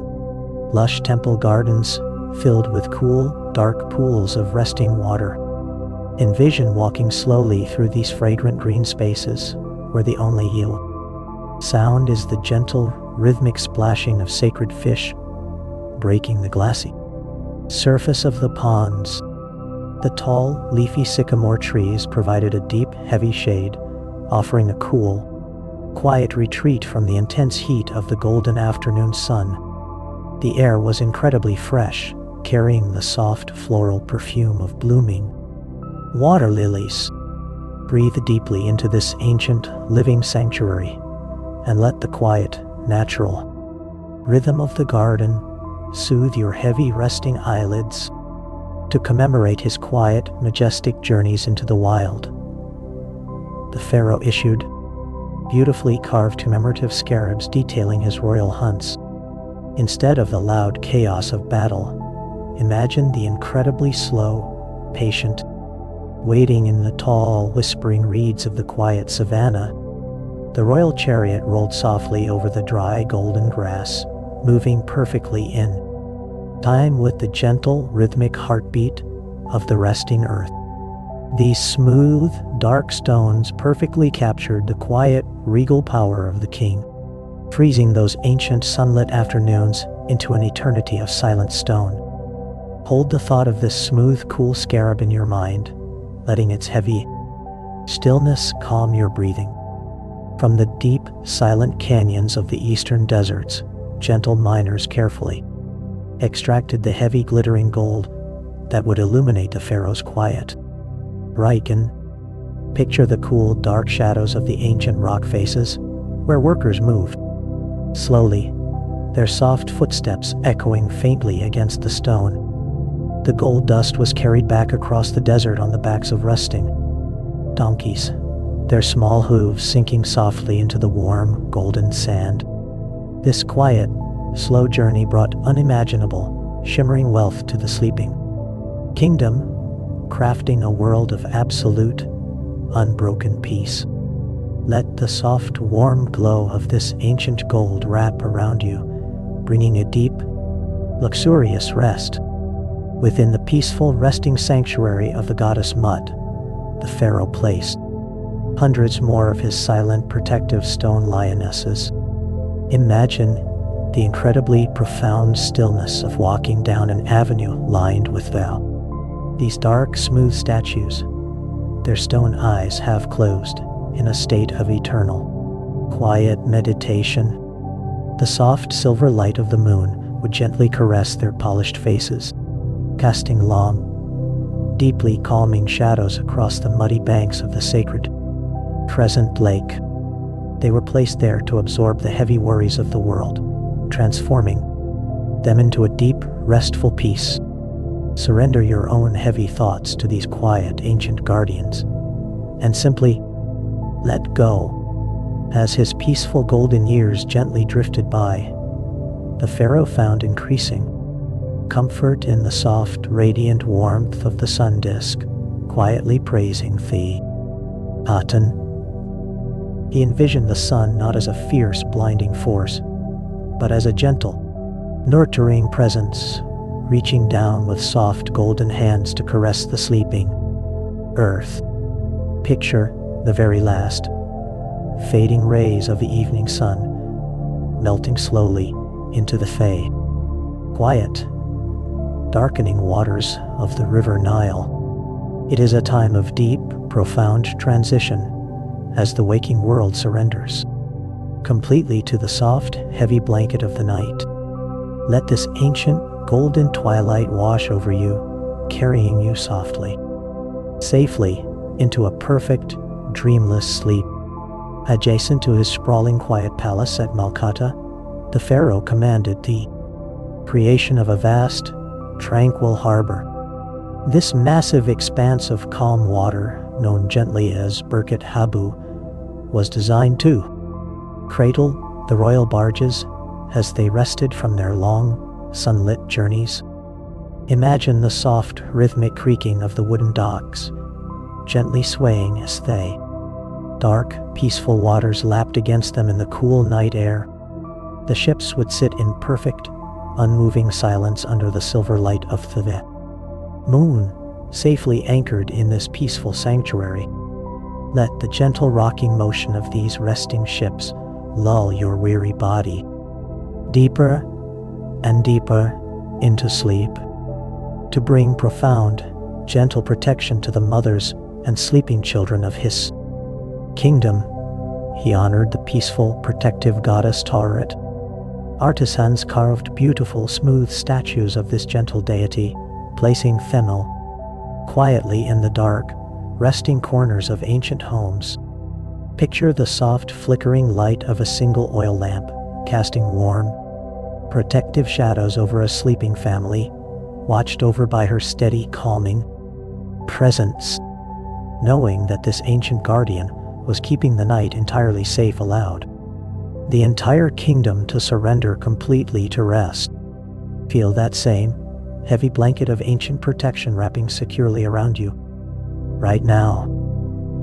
lush temple gardens filled with cool, dark pools of resting water. Envision walking slowly through these fragrant green spaces, where the only sound is the gentle, rhythmic splashing of sacred fish breaking the glassy surface of the ponds. The tall, leafy sycamore trees provided a deep, heavy shade, offering a cool, quiet retreat from the intense heat of the golden afternoon sun. The air was incredibly fresh, carrying the soft floral perfume of blooming water lilies. Breathe deeply into this ancient, living sanctuary, and let the quiet, natural rhythm of the garden soothe your heavy resting eyelids. To commemorate his quiet, majestic journeys into the wild, the pharaoh issued beautifully carved commemorative scarabs detailing his royal hunts. Instead of the loud chaos of battle, imagine the incredibly slow, patient waiting in the tall, whispering reeds of the quiet savanna. The royal chariot rolled softly over the dry, golden grass, moving perfectly in time with the gentle, rhythmic heartbeat of the resting earth. These smooth, dark stones perfectly captured the quiet, regal power of the king, freezing those ancient sunlit afternoons into an eternity of silent stone. Hold the thought of this smooth, cool scarab in your mind, letting its heavy stillness calm your breathing. From the deep, silent canyons of the eastern deserts, gentle miners carefully extracted the heavy, glittering gold that would illuminate the pharaoh's quiet Riken. Picture the cool, dark shadows of the ancient rock faces, where workers moved slowly, their soft footsteps echoing faintly against the stone. The gold dust was carried back across the desert on the backs of resting donkeys, their small hooves sinking softly into the warm, golden sand. This quiet, slow journey brought unimaginable, shimmering wealth to the sleeping kingdom, crafting a world of absolute, unbroken peace. Let the soft, warm glow of this ancient gold wrap around you, bringing a deep, luxurious rest. Within the peaceful resting sanctuary of the goddess Mut, the pharaoh placed hundreds more of his silent, protective stone lionesses. Imagine the incredibly profound stillness of walking down an avenue lined with veil. These dark, smooth statues, their stone eyes half closed, in a state of eternal, quiet meditation. The soft silver light of the moon would gently caress their polished faces, casting long, deeply calming shadows across the muddy banks of the sacred Crescent Lake. They were placed there to absorb the heavy worries of the world, transforming them into a deep, restful peace. Surrender your own heavy thoughts to these quiet, ancient guardians, and simply let go. As his peaceful golden years gently drifted by, the pharaoh found increasing comfort in the soft, radiant warmth of the sun disk, quietly praising the Aten. He envisioned the sun not as a fierce, blinding force, but as a gentle, nurturing presence, reaching down with soft golden hands to caress the sleeping earth. Picture the very last, fading rays of the evening sun melting slowly into the quiet, darkening waters of the River Nile. It is a time of deep, profound transition as the waking world surrenders completely to the soft, heavy blanket of the night. Let this ancient, golden twilight wash over you, carrying you softly, safely into a perfect, dreamless sleep. Adjacent to his sprawling quiet palace at Malkata, the pharaoh commanded the creation of a vast, tranquil harbor. This massive expanse of calm water, known gently as Birket Habu, was designed to cradle the royal barges as they rested from their long, sunlit journeys. Imagine the soft, rhythmic creaking of the wooden docks, gently swaying as they dark, peaceful waters lapped against them in the cool night air. The ships would sit in perfect, unmoving silence under the silver light of the moon, safely anchored in this peaceful sanctuary. Let the gentle rocking motion of these resting ships lull your weary body deeper and deeper into sleep. To bring profound, gentle protection to the mothers and sleeping children of his kingdom. He honored the peaceful, protective goddess Tauret. Artisans carved beautiful, smooth statues of this gentle deity, placing Themel quietly in the dark, resting corners of ancient homes. Picture the soft, flickering light of a single oil lamp, casting warm, protective shadows over a sleeping family, watched over by her steady, calming presence. Knowing that this ancient guardian was keeping the night entirely safe allowed the entire kingdom to surrender completely to rest. Feel that same heavy blanket of ancient protection wrapping securely around you. Right now,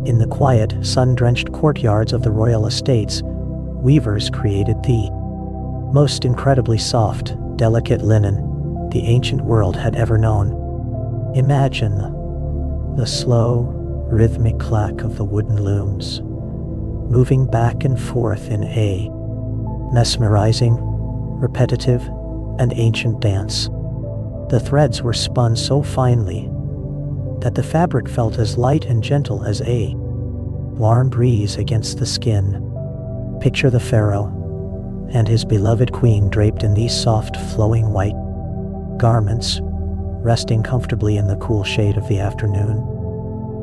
in the quiet, sun-drenched courtyards of the royal estates, weavers created the most incredibly soft, delicate linen the ancient world had ever known. Imagine the slow, rhythmic clack of the wooden looms, moving back and forth in a mesmerizing, repetitive, and ancient dance. The threads were spun so finely that the fabric felt as light and gentle as a warm breeze against the skin. Picture the pharaoh and his beloved queen draped in these soft, flowing white garments, resting comfortably in the cool shade of the afternoon.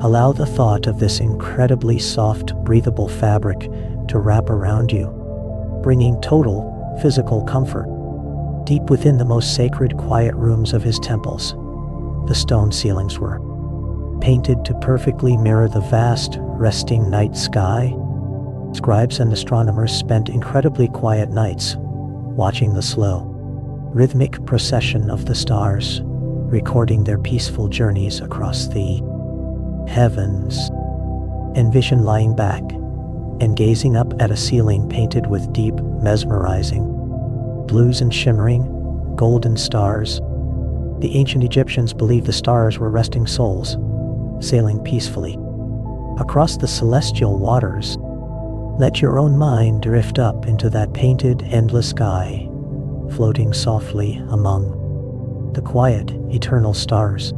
Allow the thought of this incredibly soft, breathable fabric to wrap around you, bringing total physical comfort. Deep within the most sacred, quiet rooms of his temples, the stone ceilings were painted to perfectly mirror the vast, resting night sky. Scribes and astronomers spent incredibly quiet nights watching the slow, rhythmic procession of the stars, recording their peaceful journeys across the heavens. Envision lying back and gazing up at a ceiling painted with deep, mesmerizing blues and shimmering, golden stars. The ancient Egyptians believed the stars were resting souls, sailing peacefully across the celestial waters. Let your own mind drift up into that painted, endless sky, floating softly among the quiet, eternal stars.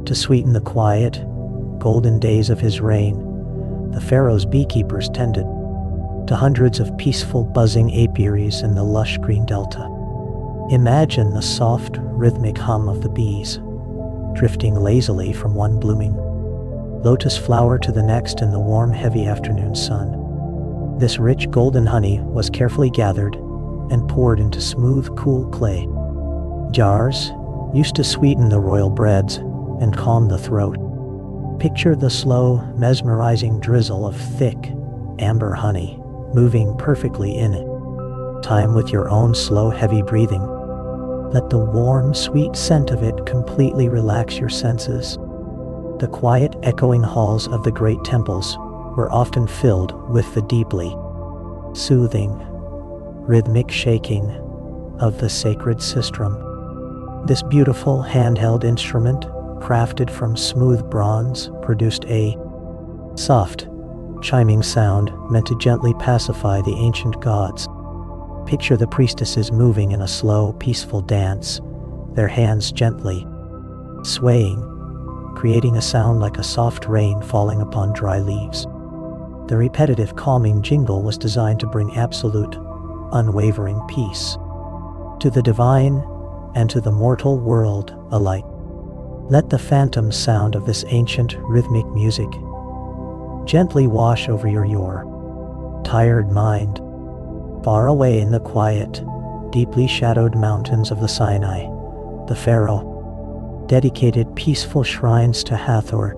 To sweeten the quiet, golden days of his reign, the pharaoh's beekeepers tended to hundreds of peaceful, buzzing apiaries in the lush green delta. Imagine the soft, rhythmic hum of the bees, drifting lazily from one blooming lotus flower to the next in the warm, heavy afternoon sun. This rich golden honey was carefully gathered and poured into smooth, cool clay jars, used to sweeten the royal breads and calm the throat. Picture the slow, mesmerizing drizzle of thick, amber honey moving perfectly in time with your own slow, heavy breathing. Let the warm, sweet scent of it completely relax your senses. The quiet, echoing halls of the great temples were often filled with the deeply soothing, rhythmic shaking of the sacred sistrum. This beautiful handheld instrument, crafted from smooth bronze, produced a soft, chiming sound meant to gently pacify the ancient gods. Picture the priestesses moving in a slow, peaceful dance, their hands gently swaying, creating a sound like a soft rain falling upon dry leaves. The repetitive, calming jingle was designed to bring absolute, unwavering peace to the divine and to the mortal world alike. Let the phantom sound of this ancient, rhythmic music gently wash over your tired mind. Far away in the quiet, deeply shadowed mountains of the Sinai, the pharaoh dedicated peaceful shrines to Hathor,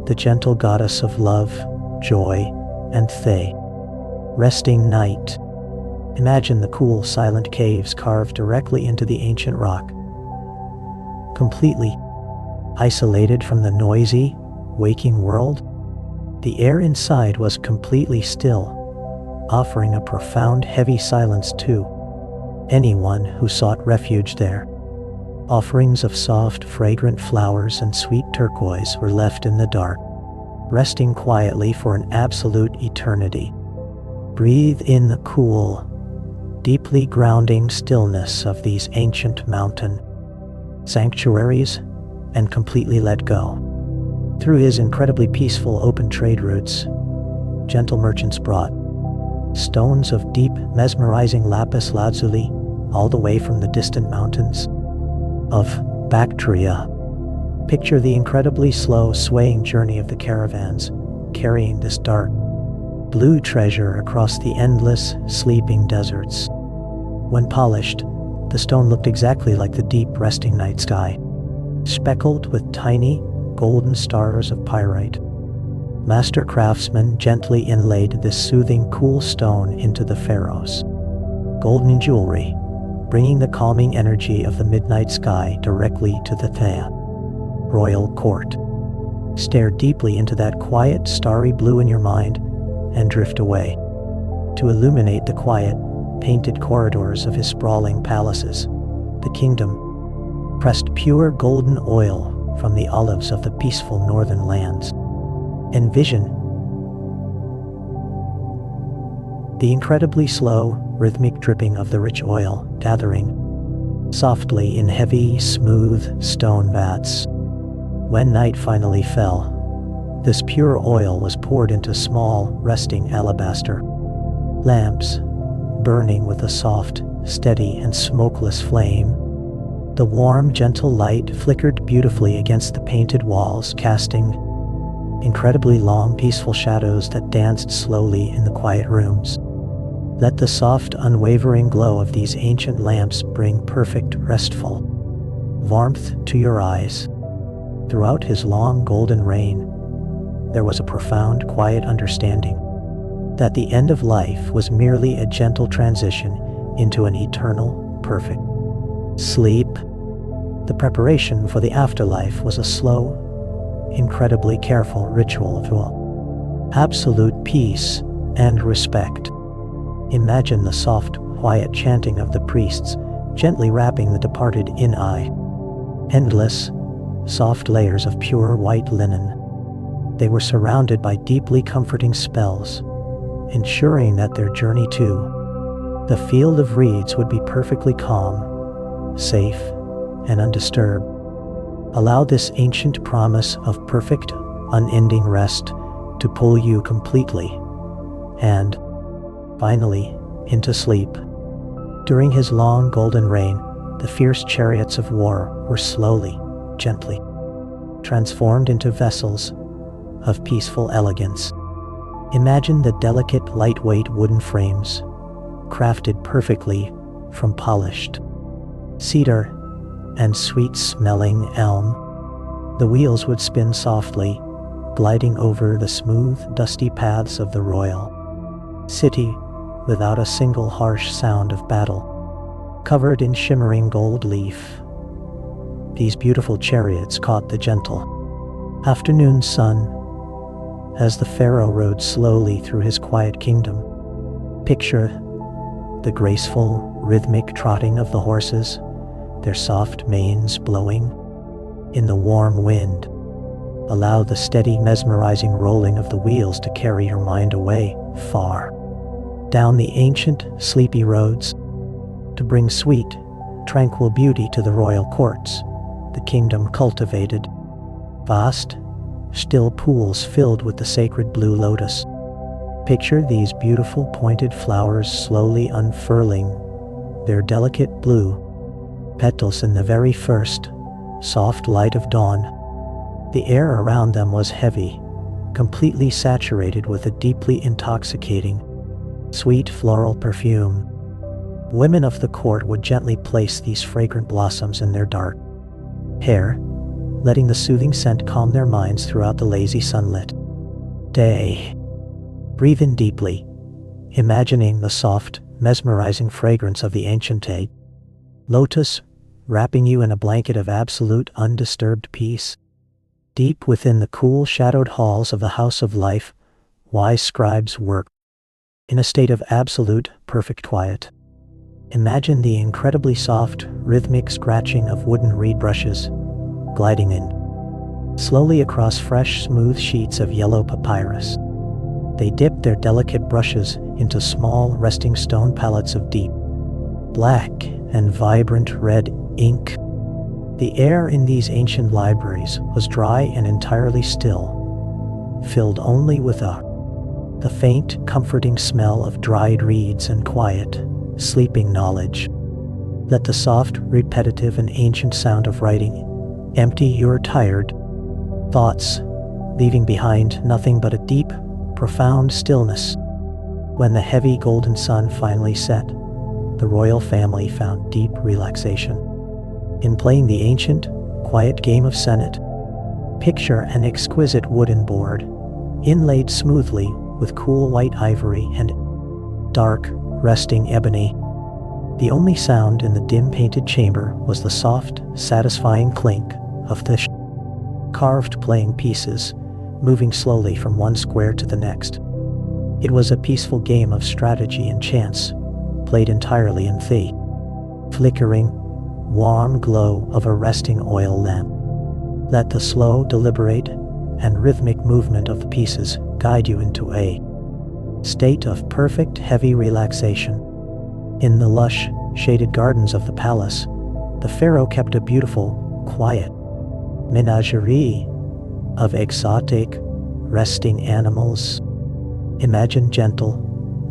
the gentle goddess of love, joy, and the resting night. Imagine the cool, silent caves carved directly into the ancient rock, completely isolated from the noisy, waking world. The air inside was completely still, offering a profound, heavy silence to anyone who sought refuge there. Offerings of soft, fragrant flowers and sweet turquoise were left in the dark, resting quietly for an absolute eternity. Breathe in the cool, deeply grounding stillness of these ancient mountain sanctuaries and completely let go. Through his incredibly peaceful open trade routes, gentle merchants brought stones of deep, mesmerizing lapis lazuli all the way from the distant mountains of Bactria. Picture the incredibly slow, swaying journey of the caravans, carrying this dark, blue treasure across the endless, sleeping deserts. When polished, the stone looked exactly like the deep, resting night sky, speckled with tiny, golden stars of pyrite. Master craftsmen gently inlaid this soothing, cool stone into the pharaoh's golden jewelry, bringing the calming energy of the midnight sky directly to the Thebes royal court. Stare deeply into that quiet, starry blue in your mind and drift away. To illuminate the quiet, painted corridors of his sprawling palaces, the kingdom pressed pure golden oil from the olives of the peaceful northern lands. Envision the incredibly slow, rhythmic dripping of the rich oil gathering softly in heavy, smooth stone vats. When night finally fell, this pure oil was poured into small, resting alabaster lamps, burning with a soft, steady, and smokeless flame. The warm, gentle light flickered beautifully against the painted walls, casting incredibly long, peaceful shadows that danced slowly in the quiet rooms. Let the soft, unwavering glow of these ancient lamps bring perfect, restful warmth to your eyes. Throughout his long golden reign, there was a profound, quiet understanding that the end of life was merely a gentle transition into an eternal, perfect sleep. The preparation for the afterlife was a slow, incredibly careful ritual of absolute peace and respect. Imagine the soft, quiet chanting of the priests gently wrapping the departed in endless, soft layers of pure white linen. They were surrounded by deeply comforting spells, ensuring that their journey to the field of reeds would be perfectly calm, safe, and undisturbed. Allow this ancient promise of perfect, unending rest to pull you completely and, finally, into sleep. During his long golden reign, the fierce chariots of war were slowly, gently transformed into vessels of peaceful elegance. Imagine the delicate, lightweight wooden frames, crafted perfectly from polished cedar and sweet-smelling elm. The wheels would spin softly, gliding over the smooth, dusty paths of the royal city without a single harsh sound of battle. Covered in shimmering gold leaf, these beautiful chariots caught the gentle afternoon sun as the pharaoh rode slowly through his quiet kingdom. Picture the graceful, rhythmic trotting of the horses, their soft manes blowing in the warm wind. Allow the steady, mesmerizing rolling of the wheels to carry your mind away, far down the ancient, sleepy roads, to bring sweet, tranquil beauty to the royal courts. The kingdom cultivated vast, still pools filled with the sacred blue lotus. Picture these beautiful pointed flowers slowly unfurling their delicate blue petals in the very first, soft light of dawn. The air around them was heavy, completely saturated with a deeply intoxicating, sweet floral perfume. Women of the court would gently place these fragrant blossoms in their dark hair, letting the soothing scent calm their minds throughout the lazy sunlit day. Breathe in deeply, imagining the soft, mesmerizing fragrance of the ancient lotus wrapping you in a blanket of absolute, undisturbed peace. Deep within the cool, shadowed halls of the House of Life, wise scribes work in a state of absolute, perfect quiet. Imagine the incredibly soft, rhythmic scratching of wooden reed brushes gliding in slowly across fresh, smooth sheets of yellow papyrus. They dip their delicate brushes into small, resting stone palettes of deep black and vibrant red ink. The air in these ancient libraries was dry and entirely still, filled only with the faint, comforting smell of dried reeds and quiet, sleeping knowledge. Let the soft, repetitive, and ancient sound of writing empty your tired thoughts, leaving behind nothing but a deep, profound stillness. When the heavy golden sun finally set, the royal family found deep relaxation in playing the ancient, quiet game of Senet. Picture an exquisite wooden board, inlaid smoothly with cool white ivory and dark, resting ebony. The only sound in the dim painted chamber was the soft, satisfying clink of the carved playing pieces, moving slowly from one square to the next. It was a peaceful game of strategy and chance, played entirely in the flickering, warm glow of a resting oil lamp. Let the slow, deliberate, and rhythmic movement of the pieces guide you into a state of perfect, heavy relaxation. In the lush, shaded gardens of the palace, the pharaoh kept a beautiful, quiet menagerie of exotic, resting animals. Imagine gentle,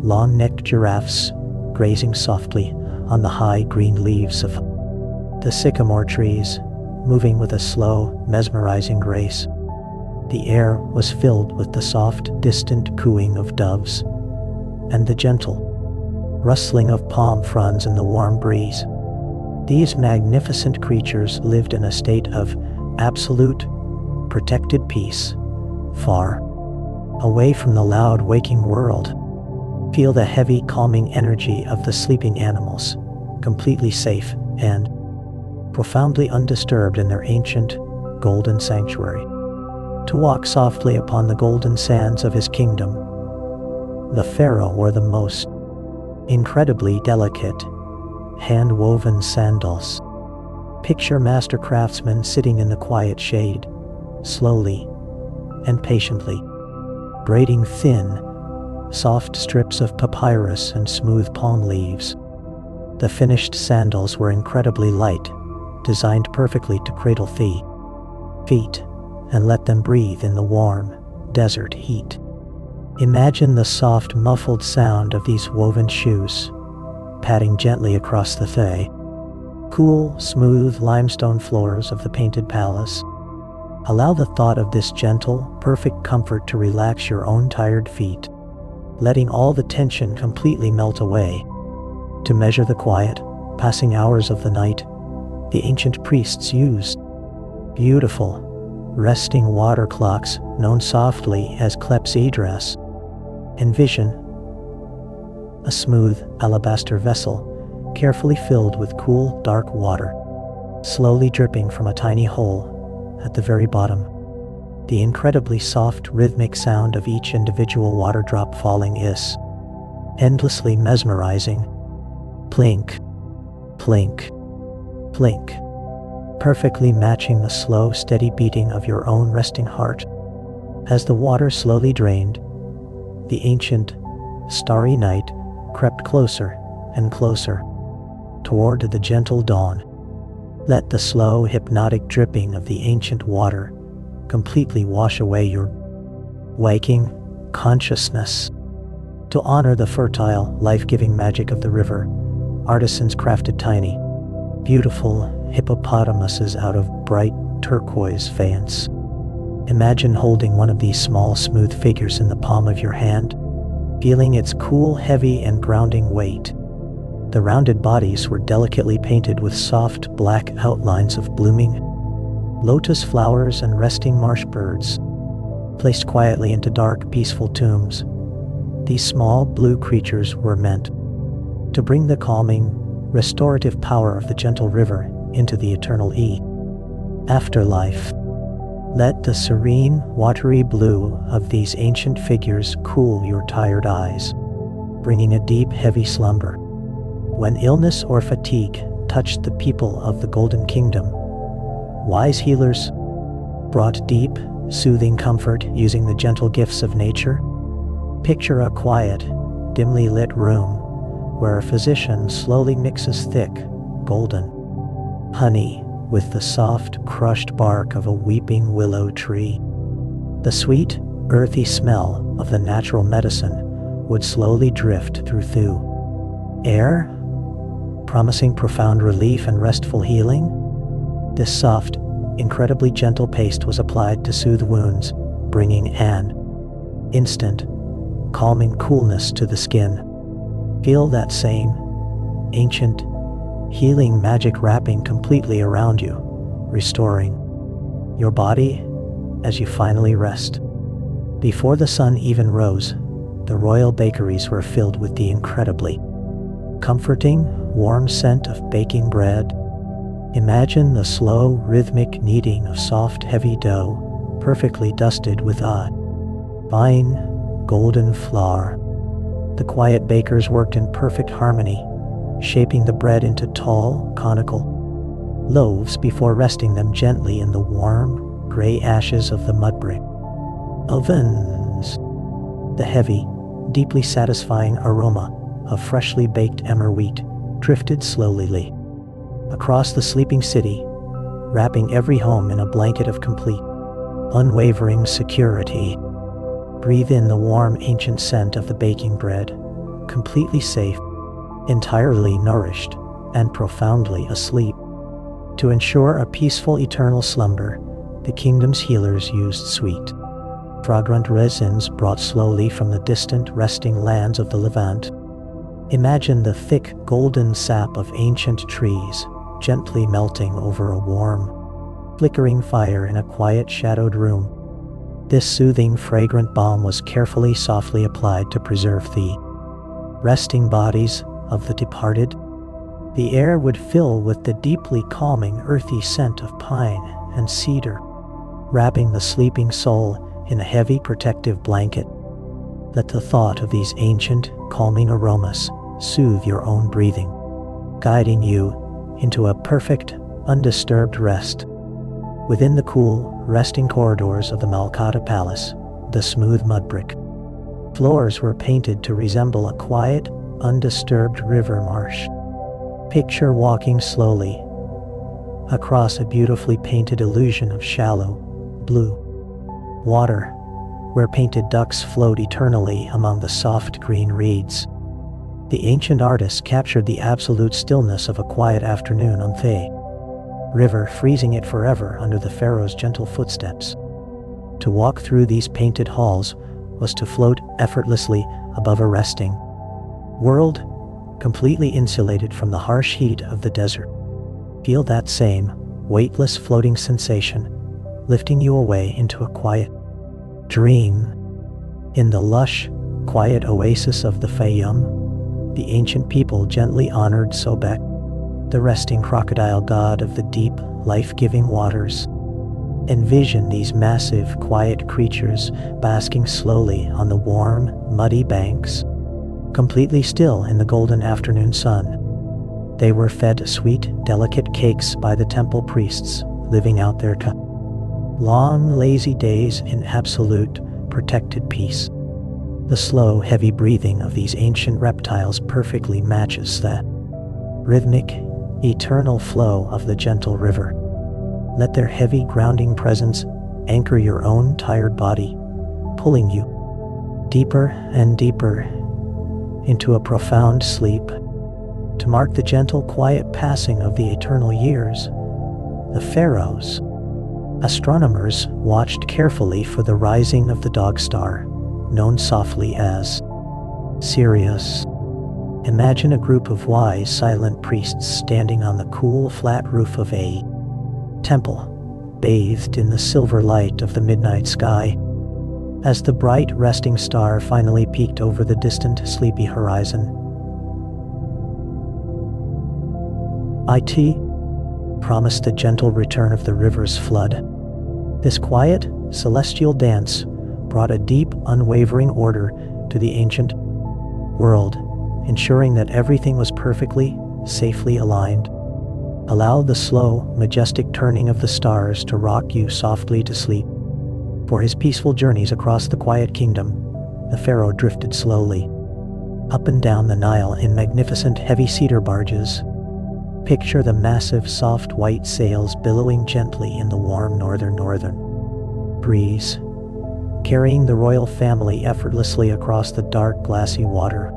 long-necked giraffes grazing softly on the high green leaves of the sycamore trees, moving with a slow, mesmerizing grace. The air was filled with the soft, distant cooing of doves and the gentle rustling of palm fronds in the warm breeze. These magnificent creatures lived in a state of absolute, protected peace, far away from the loud, waking world. Feel the heavy, calming energy of the sleeping animals, completely safe and profoundly undisturbed in their ancient, golden sanctuary. To walk softly upon the golden sands of his kingdom, the pharaoh wore the most incredibly delicate, hand-woven sandals. Picture master craftsmen sitting in the quiet shade, slowly and patiently, braiding thin, soft strips of papyrus and smooth palm leaves. The finished sandals were incredibly light, designed perfectly to cradle the feet and let them breathe in the warm, desert heat. Imagine the soft, muffled sound of these woven shoes, padding gently across the cool, smooth limestone floors of the painted palace. Allow the thought of this gentle, perfect comfort to relax your own tired feet, letting all the tension completely melt away. To measure the quiet, passing hours of the night, the ancient priests used beautiful, resting water clocks known softly as clepsydras. Envision a smooth alabaster vessel, carefully filled with cool, dark water, slowly dripping from a tiny hole at the very bottom. The incredibly soft, rhythmic sound of each individual water drop falling is endlessly mesmerizing. Plink, plink, plink, perfectly matching the slow, steady beating of your own resting heart. As the water slowly drained, the ancient, starry night crept closer and closer toward the gentle dawn. Let the slow, hypnotic dripping of the ancient water completely wash away your waking consciousness. To honor the fertile, life-giving magic of the river, artisans crafted tiny, beautiful hippopotamuses out of bright turquoise faience. Imagine holding one of these small, smooth figures in the palm of your hand, feeling its cool, heavy, and grounding weight. The rounded bodies were delicately painted with soft, black outlines of blooming lotus flowers and resting marsh birds. Placed quietly into dark, peaceful tombs, these small, blue creatures were meant to bring the calming, restorative power of the gentle river into the eternal afterlife. Let the serene, watery blue of these ancient figures cool your tired eyes, bringing a deep, heavy slumber. When illness or fatigue touched the people of the Golden Kingdom, wise healers brought deep, soothing comfort using the gentle gifts of nature. Picture a quiet, dimly lit room where a physician slowly mixes thick, golden honey with the soft, crushed bark of a weeping willow tree. The sweet, earthy smell of the natural medicine would slowly drift through the air, promising profound relief and restful healing. This soft, incredibly gentle paste was applied to soothe wounds, bringing an instant, calming coolness to the skin. Feel that same ancient, healing magic wrapping completely around you, restoring your body as you finally rest. Before the sun even rose, the royal bakeries were filled with the incredibly comforting, warm scent of baking bread. Imagine the slow, rhythmic kneading of soft, heavy dough, perfectly dusted with a fine, golden flour. The quiet bakers worked in perfect harmony, shaping the bread into tall, conical loaves before resting them gently in the warm, gray ashes of the mudbrick ovens. The heavy, deeply satisfying aroma of freshly baked emmer wheat drifted slowly across the sleeping city, wrapping every home in a blanket of complete, unwavering security. Breathe in the warm, ancient scent of the baking bread, completely safe, entirely nourished, and profoundly asleep. To ensure a peaceful, eternal slumber, the kingdom's healers used sweet, fragrant resins brought slowly from the distant resting lands of the Levant. Imagine the thick, golden sap of ancient trees gently melting over a warm, flickering fire in a quiet, shadowed room. This soothing, fragrant balm was carefully, softly applied to preserve the resting bodies of the departed. The air would fill with the deeply calming, earthy scent of pine and cedar, wrapping the sleeping soul in a heavy, protective blanket. Let the thought of these ancient, calming aromas soothe your own breathing, guiding you into a perfect, undisturbed rest. Within the cool, resting corridors of the Malkata Palace, the smooth mudbrick floors were painted to resemble a quiet, undisturbed river marsh. Picture walking slowly across a beautifully painted illusion of shallow, blue water, where painted ducks float eternally among the soft green reeds. The ancient artist captured the absolute stillness of a quiet afternoon on the river, freezing it forever under the pharaoh's gentle footsteps. To walk through these painted halls was to float effortlessly above a resting world, completely insulated from the harsh heat of the desert. Feel that same weightless floating sensation, lifting you away into a quiet dream. In the lush, quiet oasis of the Fayum, the ancient people gently honored Sobek, the resting crocodile god of the deep, life-giving waters. Envision these massive, quiet creatures basking slowly on the warm, muddy banks, completely still in the golden afternoon sun. They were fed sweet, delicate cakes by the temple priests, living out their long, lazy days in absolute, protected peace. The slow, heavy breathing of these ancient reptiles perfectly matches the rhythmic, eternal flow of the gentle river. Let their heavy, grounding presence anchor your own tired body, pulling you deeper and deeper into a profound sleep. To mark the gentle, quiet passing of the eternal years, the pharaohs, astronomers watched carefully for the rising of the dog star, known softly as Sirius. Imagine a group of wise, silent priests standing on the cool, flat roof of a temple, bathed in the silver light of the midnight sky. As the bright, resting star finally peeked over the distant, sleepy horizon, it promised the gentle return of the river's flood. This quiet, celestial dance brought a deep, unwavering order to the ancient world, ensuring that everything was perfectly, safely aligned. Allow the slow, majestic turning of the stars to rock you softly to sleep. For his peaceful journeys across the quiet kingdom, the pharaoh drifted slowly up and down the Nile in magnificent heavy cedar barges. Picture the massive soft white sails billowing gently in the warm northern breeze, carrying the royal family effortlessly across the dark glassy water.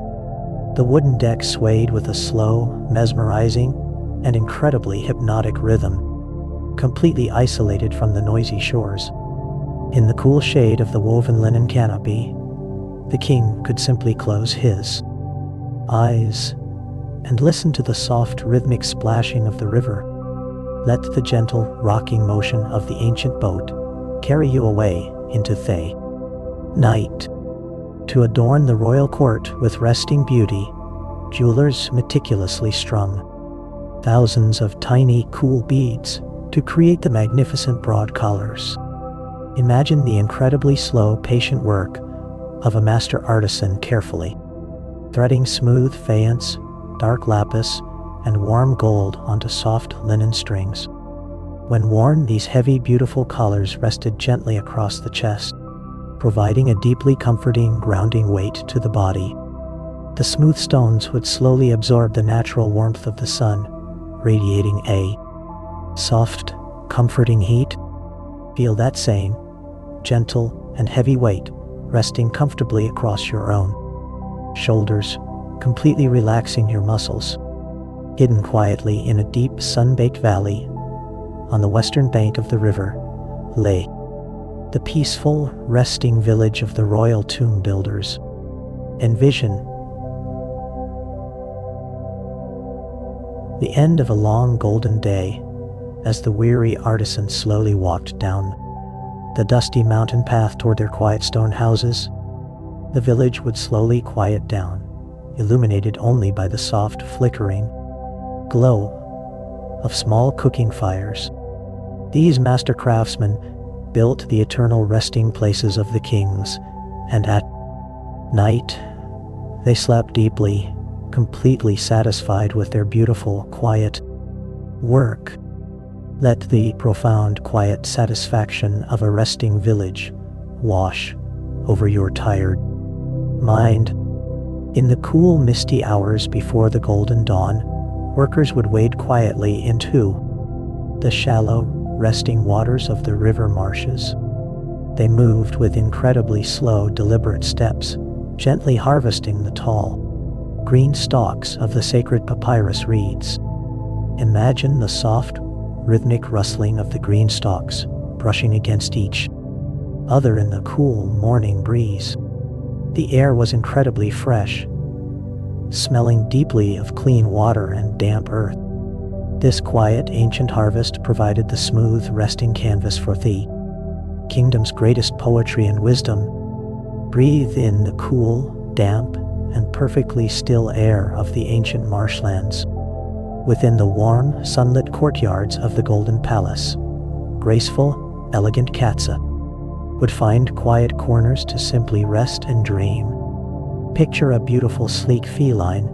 The wooden deck swayed with a slow, mesmerizing, and incredibly hypnotic rhythm, completely isolated from the noisy shores. In the cool shade of the woven linen canopy, the king could simply close his eyes and listen to the soft rhythmic splashing of the river. Let the gentle rocking motion of the ancient boat carry you away into Thebes. Night. To adorn the royal court with resting beauty, jewelers meticulously strung thousands of tiny, cool beads to create the magnificent broad collars. Imagine the incredibly slow, patient work of a master artisan carefully threading smooth faience, dark lapis, and warm gold onto soft linen strings. When worn, these heavy, beautiful collars rested gently across the chest, providing a deeply comforting, grounding weight to the body. The smooth stones would slowly absorb the natural warmth of the sun, radiating a soft, comforting heat. Feel that same gentle and heavy weight resting comfortably across your own shoulders, completely relaxing your muscles. Hidden quietly in a deep sun-baked valley on the western bank of the river lay the peaceful, resting village of the royal tomb builders. Envision the end of a long golden day as the weary artisans slowly walked down the dusty mountain path toward their quiet stone houses. The village would slowly quiet down, illuminated only by the soft, flickering glow of small cooking fires. These master craftsmen built the eternal resting places of the kings, and at night they slept deeply, completely satisfied with their beautiful, quiet work. Let the profound, quiet satisfaction of a resting village wash over your tired mind. In the cool, misty hours before the golden dawn, workers would wade quietly into the shallow, resting waters of the river marshes. They moved with incredibly slow, deliberate steps, gently harvesting the tall, green stalks of the sacred papyrus reeds. Imagine the soft, rhythmic rustling of the green stalks brushing against each other in the cool morning breeze. The air was incredibly fresh, smelling deeply of clean water and damp earth. This quiet, ancient harvest provided the smooth, resting canvas for the kingdom's greatest poetry and wisdom. Breathe in the cool, damp, and perfectly still air of the ancient marshlands. Within the warm, sunlit courtyards of the Golden Palace, graceful, elegant Katsa would find quiet corners to simply rest and dream. Picture a beautiful, sleek feline,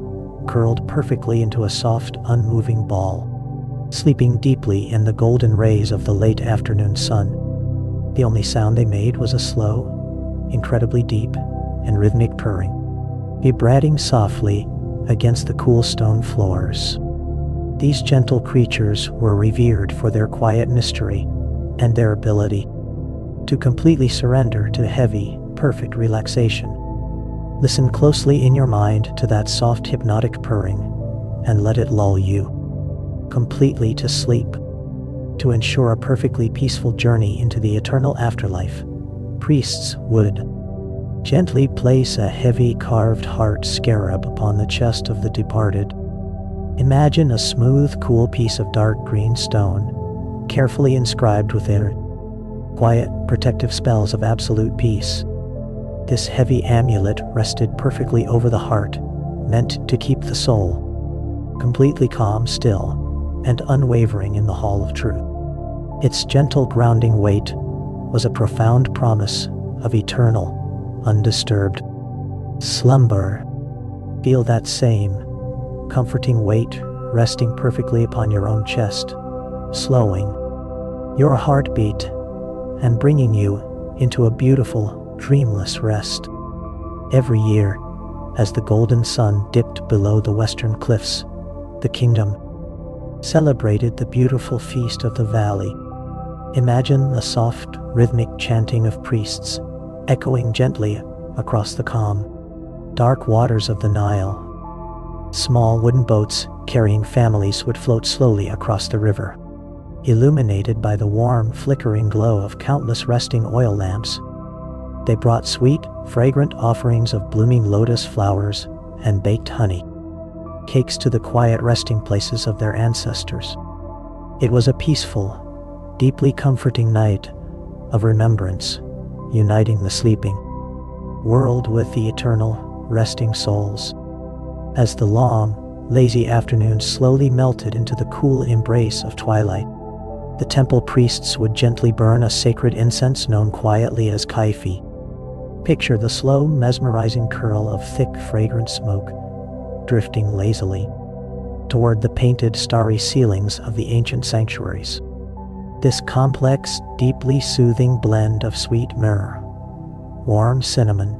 curled perfectly into a soft, unmoving ball, sleeping deeply in the golden rays of the late afternoon sun. The only sound they made was a slow, incredibly deep, and rhythmic purring, vibrating softly against the cool stone floors. These gentle creatures were revered for their quiet mystery and their ability to completely surrender to heavy, perfect relaxation. Listen closely in your mind to that soft, hypnotic purring and let it lull you completely to sleep. To ensure a perfectly peaceful journey into the eternal afterlife, priests would gently place a heavy carved heart scarab upon the chest of the departed. Imagine a smooth, cool piece of dark green stone, carefully inscribed with their quiet, protective spells of absolute peace. This heavy amulet rested perfectly over the heart, meant to keep the soul completely calm, still, and unwavering in the hall of truth. Its gentle, grounding weight was a profound promise of eternal, undisturbed slumber. Feel that same comforting weight resting perfectly upon your own chest, slowing your heartbeat and bringing you into a beautiful, dreamless rest. Every year, as the golden sun dipped below the western cliffs, the kingdom celebrated the beautiful feast of the valley. Imagine the soft, rhythmic chanting of priests, echoing gently across the calm, dark waters of the Nile. Small wooden boats carrying families would float slowly across the river, illuminated by the warm, flickering glow of countless resting oil lamps. They brought sweet, fragrant offerings of blooming lotus flowers and baked honey, cakes to the quiet resting places of their ancestors. It was a peaceful, deeply comforting night of remembrance, uniting the sleeping world with the eternal, resting souls. As the long, lazy afternoon slowly melted into the cool embrace of twilight, the temple priests would gently burn a sacred incense known quietly as kaifi. Picture the slow, mesmerizing curl of thick, fragrant smoke drifting lazily toward the painted, starry ceilings of the ancient sanctuaries. This complex, deeply soothing blend of sweet myrrh, warm cinnamon,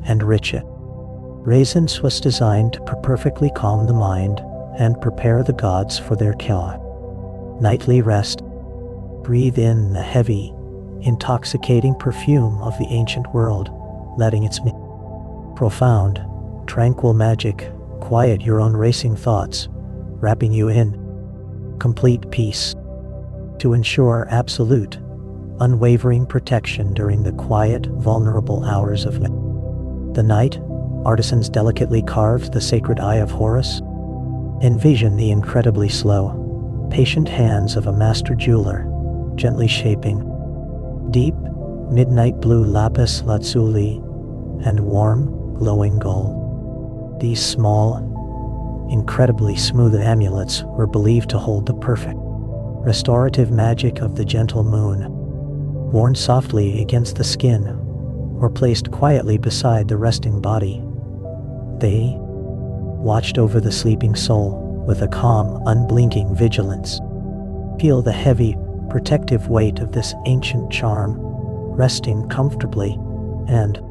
and rich raisins was designed to perfectly calm the mind and prepare the gods for their nightly rest. Breathe in the heavy, intoxicating perfume of the ancient world, letting its profound, tranquil magic quiet your own racing thoughts, wrapping you in complete peace. To ensure absolute, unwavering protection during the quiet, vulnerable hours of the night, artisans delicately carved the sacred eye of Horus. Envision the incredibly slow, patient hands of a master jeweler, gently shaping deep, midnight blue lapis lazuli and warm, glowing gold. These small, incredibly smooth amulets were believed to hold the perfect, restorative magic of the gentle moon. Worn softly against the skin, or placed quietly beside the resting body, they watched over the sleeping soul with a calm, unblinking vigilance. Feel the heavy, protective weight of this ancient charm, resting comfortably and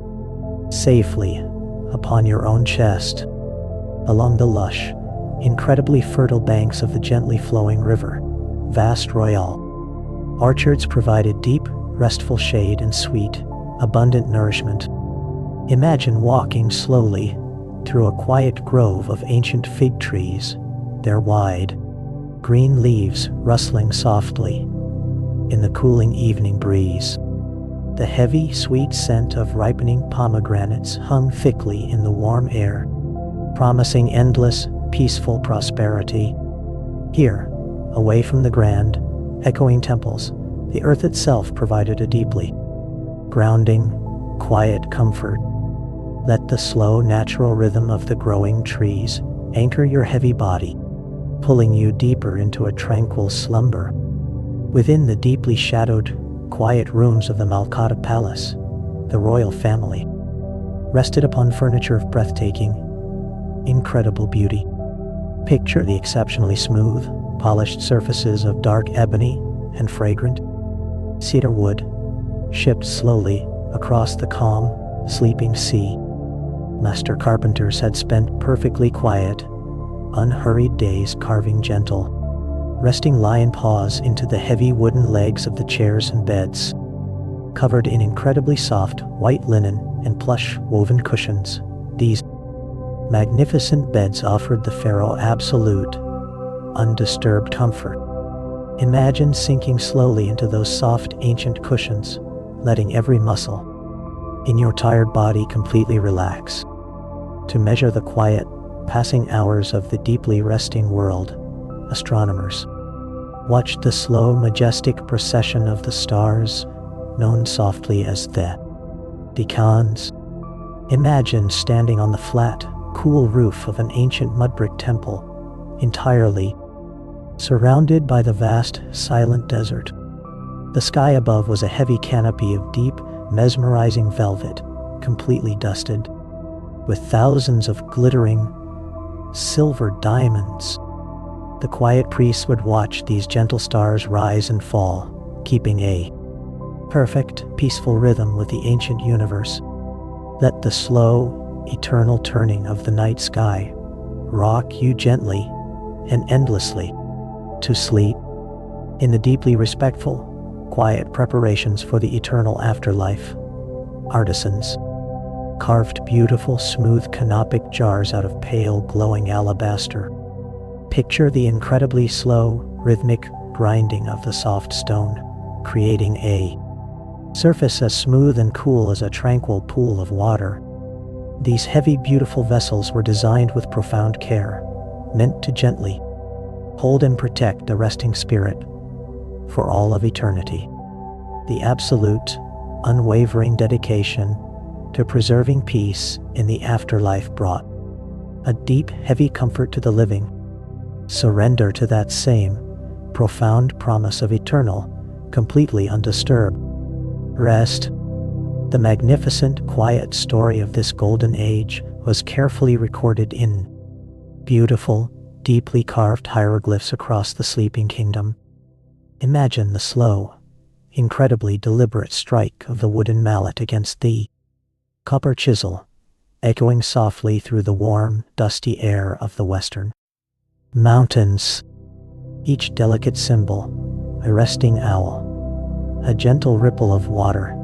safely upon your own chest. Along the lush, incredibly fertile banks of the gently flowing river, vast royal orchards provided deep, restful shade and sweet, abundant nourishment. Imagine walking slowly through a quiet grove of ancient fig trees, their wide, green leaves rustling softly in the cooling evening breeze. The heavy, sweet scent of ripening pomegranates hung thickly in the warm air, promising endless, peaceful prosperity. Here, away from the grand, echoing temples, the earth itself provided a deeply grounding, quiet comfort. Let the slow, natural rhythm of the growing trees anchor your heavy body, pulling you deeper into a tranquil slumber. Within the deeply shadowed, quiet rooms of the Malkata Palace, the royal family rested upon furniture of breathtaking, incredible beauty. Picture the exceptionally smooth, polished surfaces of dark ebony and fragrant cedar wood, shipped slowly across the calm, sleeping sea. Master carpenters had spent perfectly quiet, unhurried days carving gentle, resting lion paws into the heavy wooden legs of the chairs and beds. Covered in incredibly soft, white linen and plush woven cushions, these magnificent beds offered the pharaoh absolute, undisturbed comfort. Imagine sinking slowly into those soft, ancient cushions, letting every muscle in your tired body completely relax. To measure the quiet, passing hours of the deeply resting world, astronomers watched the slow, majestic procession of the stars, known softly as the decans. Imagine standing on the flat, cool roof of an ancient mudbrick temple, entirely surrounded by the vast, silent desert. The sky above was a heavy canopy of deep, mesmerizing velvet, completely dusted, with thousands of glittering, silver diamonds. The quiet priests would watch these gentle stars rise and fall, keeping a perfect, peaceful rhythm with the ancient universe. Let the slow, eternal turning of the night sky rock you gently and endlessly to sleep. In the deeply respectful, quiet preparations for the eternal afterlife, artisans carved beautiful, smooth canopic jars out of pale, glowing alabaster. Picture the incredibly slow, rhythmic grinding of the soft stone, creating a surface as smooth and cool as a tranquil pool of water. These heavy, beautiful vessels were designed with profound care, meant to gently hold and protect the resting spirit for all of eternity. The absolute, unwavering dedication to preserving peace in the afterlife brought a deep, heavy comfort to the living. Surrender to that same profound promise of eternal, completely undisturbed rest. The magnificent, quiet story of this golden age was carefully recorded in beautiful, deeply carved hieroglyphs across the sleeping kingdom. Imagine the slow, incredibly deliberate strike of the wooden mallet against the copper chisel, echoing softly through the warm, dusty air of the western mountains. Each delicate symbol, a resting owl, a gentle ripple of water,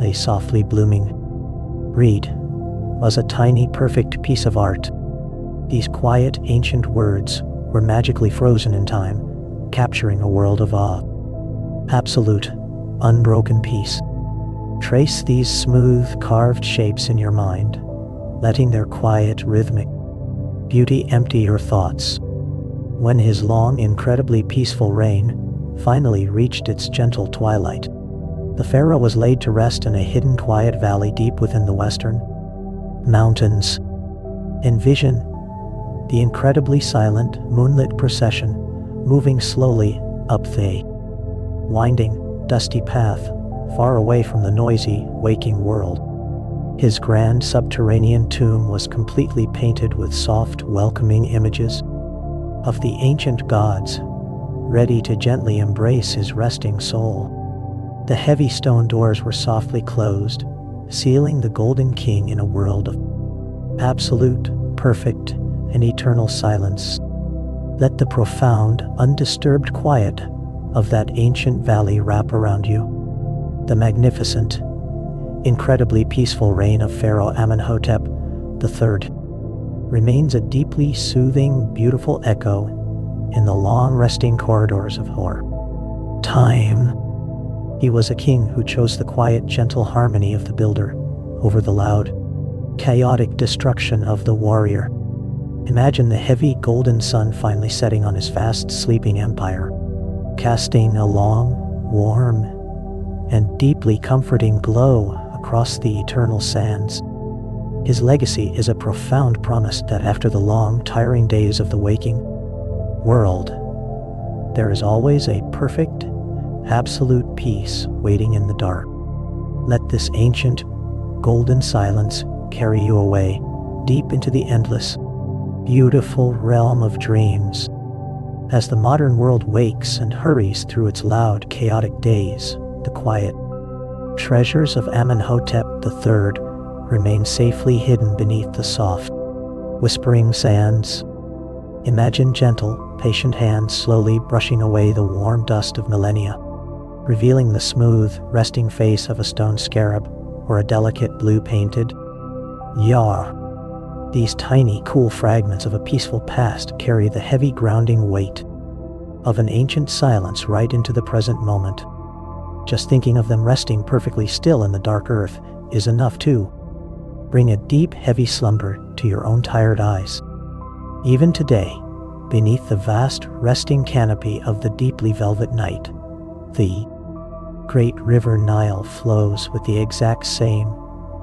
a softly blooming reed, was a tiny, perfect piece of art. These quiet, ancient words were magically frozen in time, capturing a world of awe. Absolute, unbroken peace. Trace these smooth, carved shapes in your mind, letting their quiet, rhythmic beauty empty your thoughts. When his long, incredibly peaceful reign finally reached its gentle twilight, the pharaoh was laid to rest in a hidden, quiet valley deep within the western mountains. Envision the incredibly silent, moonlit procession moving slowly up the winding, dusty path, far away from the noisy, waking world. His grand subterranean tomb was completely painted with soft, welcoming images of the ancient gods, ready to gently embrace his resting soul. The heavy stone doors were softly closed, sealing the golden king in a world of absolute, perfect, and eternal silence. Let the profound, undisturbed quiet of that ancient valley wrap around you. The magnificent, incredibly peaceful reign of Pharaoh Amenhotep III remains a deeply soothing, beautiful echo in the long resting corridors of time. He was a king who chose the quiet, gentle harmony of the builder over the loud, chaotic destruction of the warrior. Imagine the heavy golden sun finally setting on his fast sleeping empire, casting a long, warm, and deeply comforting glow across the eternal sands. His legacy is a profound promise that after the long, tiring days of the waking world, there is always a perfect, absolute peace waiting in the dark. Let this ancient, golden silence carry you away, deep into the endless, beautiful realm of dreams. As the modern world wakes and hurries through its loud, chaotic days, the quiet treasures of Amenhotep III remain safely hidden beneath the soft, whispering sands. Imagine gentle, patient hands slowly brushing away the warm dust of millennia, revealing the smooth, resting face of a stone scarab or a delicate blue-painted yar. These tiny, cool fragments of a peaceful past carry the heavy, grounding weight of an ancient silence right into the present moment. Just thinking of them resting perfectly still in the dark earth is enough to bring a deep, heavy slumber to your own tired eyes. Even today, beneath the vast, resting canopy of the deeply velvet night, the great River Nile flows with the exact same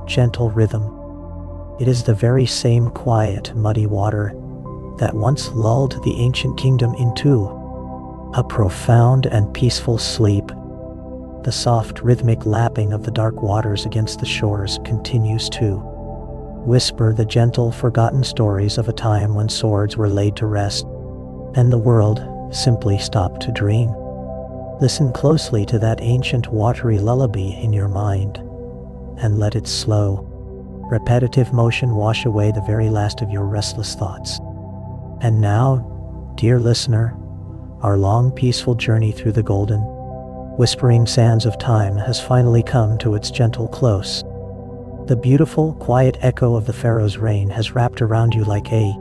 gentle rhythm. It is the very same quiet, muddy water that once lulled the ancient kingdom into a profound and peaceful sleep. The soft, rhythmic lapping of the dark waters against the shores continues to whisper the gentle, forgotten stories of a time when swords were laid to rest and the world simply stopped to dream. Listen closely to that ancient, watery lullaby in your mind and let its slow, repetitive motion wash away the very last of your restless thoughts. And now, dear listener, Our long, peaceful journey through the golden, whispering sands of time has finally come to its gentle close. The beautiful, quiet echo of the pharaoh's reign has wrapped around you like a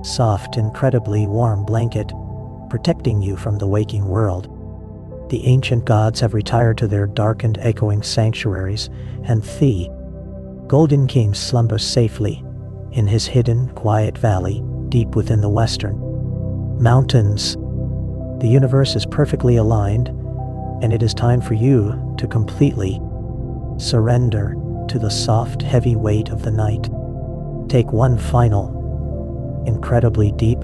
soft, incredibly warm blanket, protecting you from the waking world. The ancient gods have retired to their dark and echoing sanctuaries, and the Golden King slumbers safely in his hidden, quiet valley deep within the western mountains. The universe is perfectly aligned, and it is time for you to completely surrender to the soft, heavy weight of the night. Take one final, incredibly deep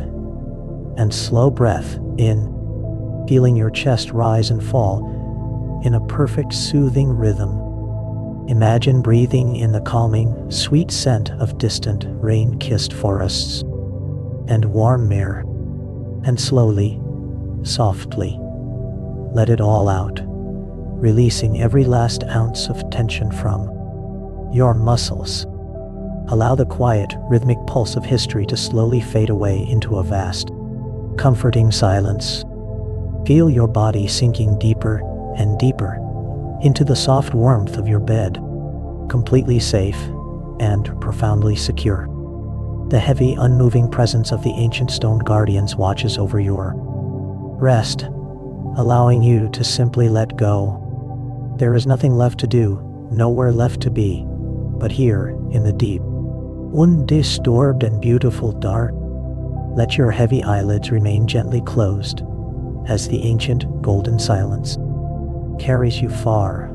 and slow breath in, feeling your chest rise and fall in a perfect, soothing rhythm. Imagine breathing in the calming, sweet scent of distant, rain-kissed forests and warm air, and slowly, softly, let it all out, releasing every last ounce of tension from your muscles. Allow the quiet, rhythmic pulse of history to slowly fade away into a vast, comforting silence. Feel your body sinking deeper and deeper into the soft warmth of your bed, completely safe and profoundly secure. The heavy, unmoving presence of the ancient stone guardians watches over your rest, allowing you to simply let go. There is nothing left to do, nowhere left to be, but here in the deep, undisturbed and beautiful dark. Let your heavy eyelids remain gently closed as the ancient golden silence carries you far,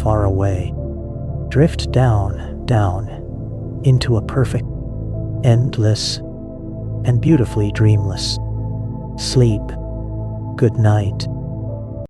far away. Drift down, down into a perfect, endless, and beautifully dreamless sleep. Good night.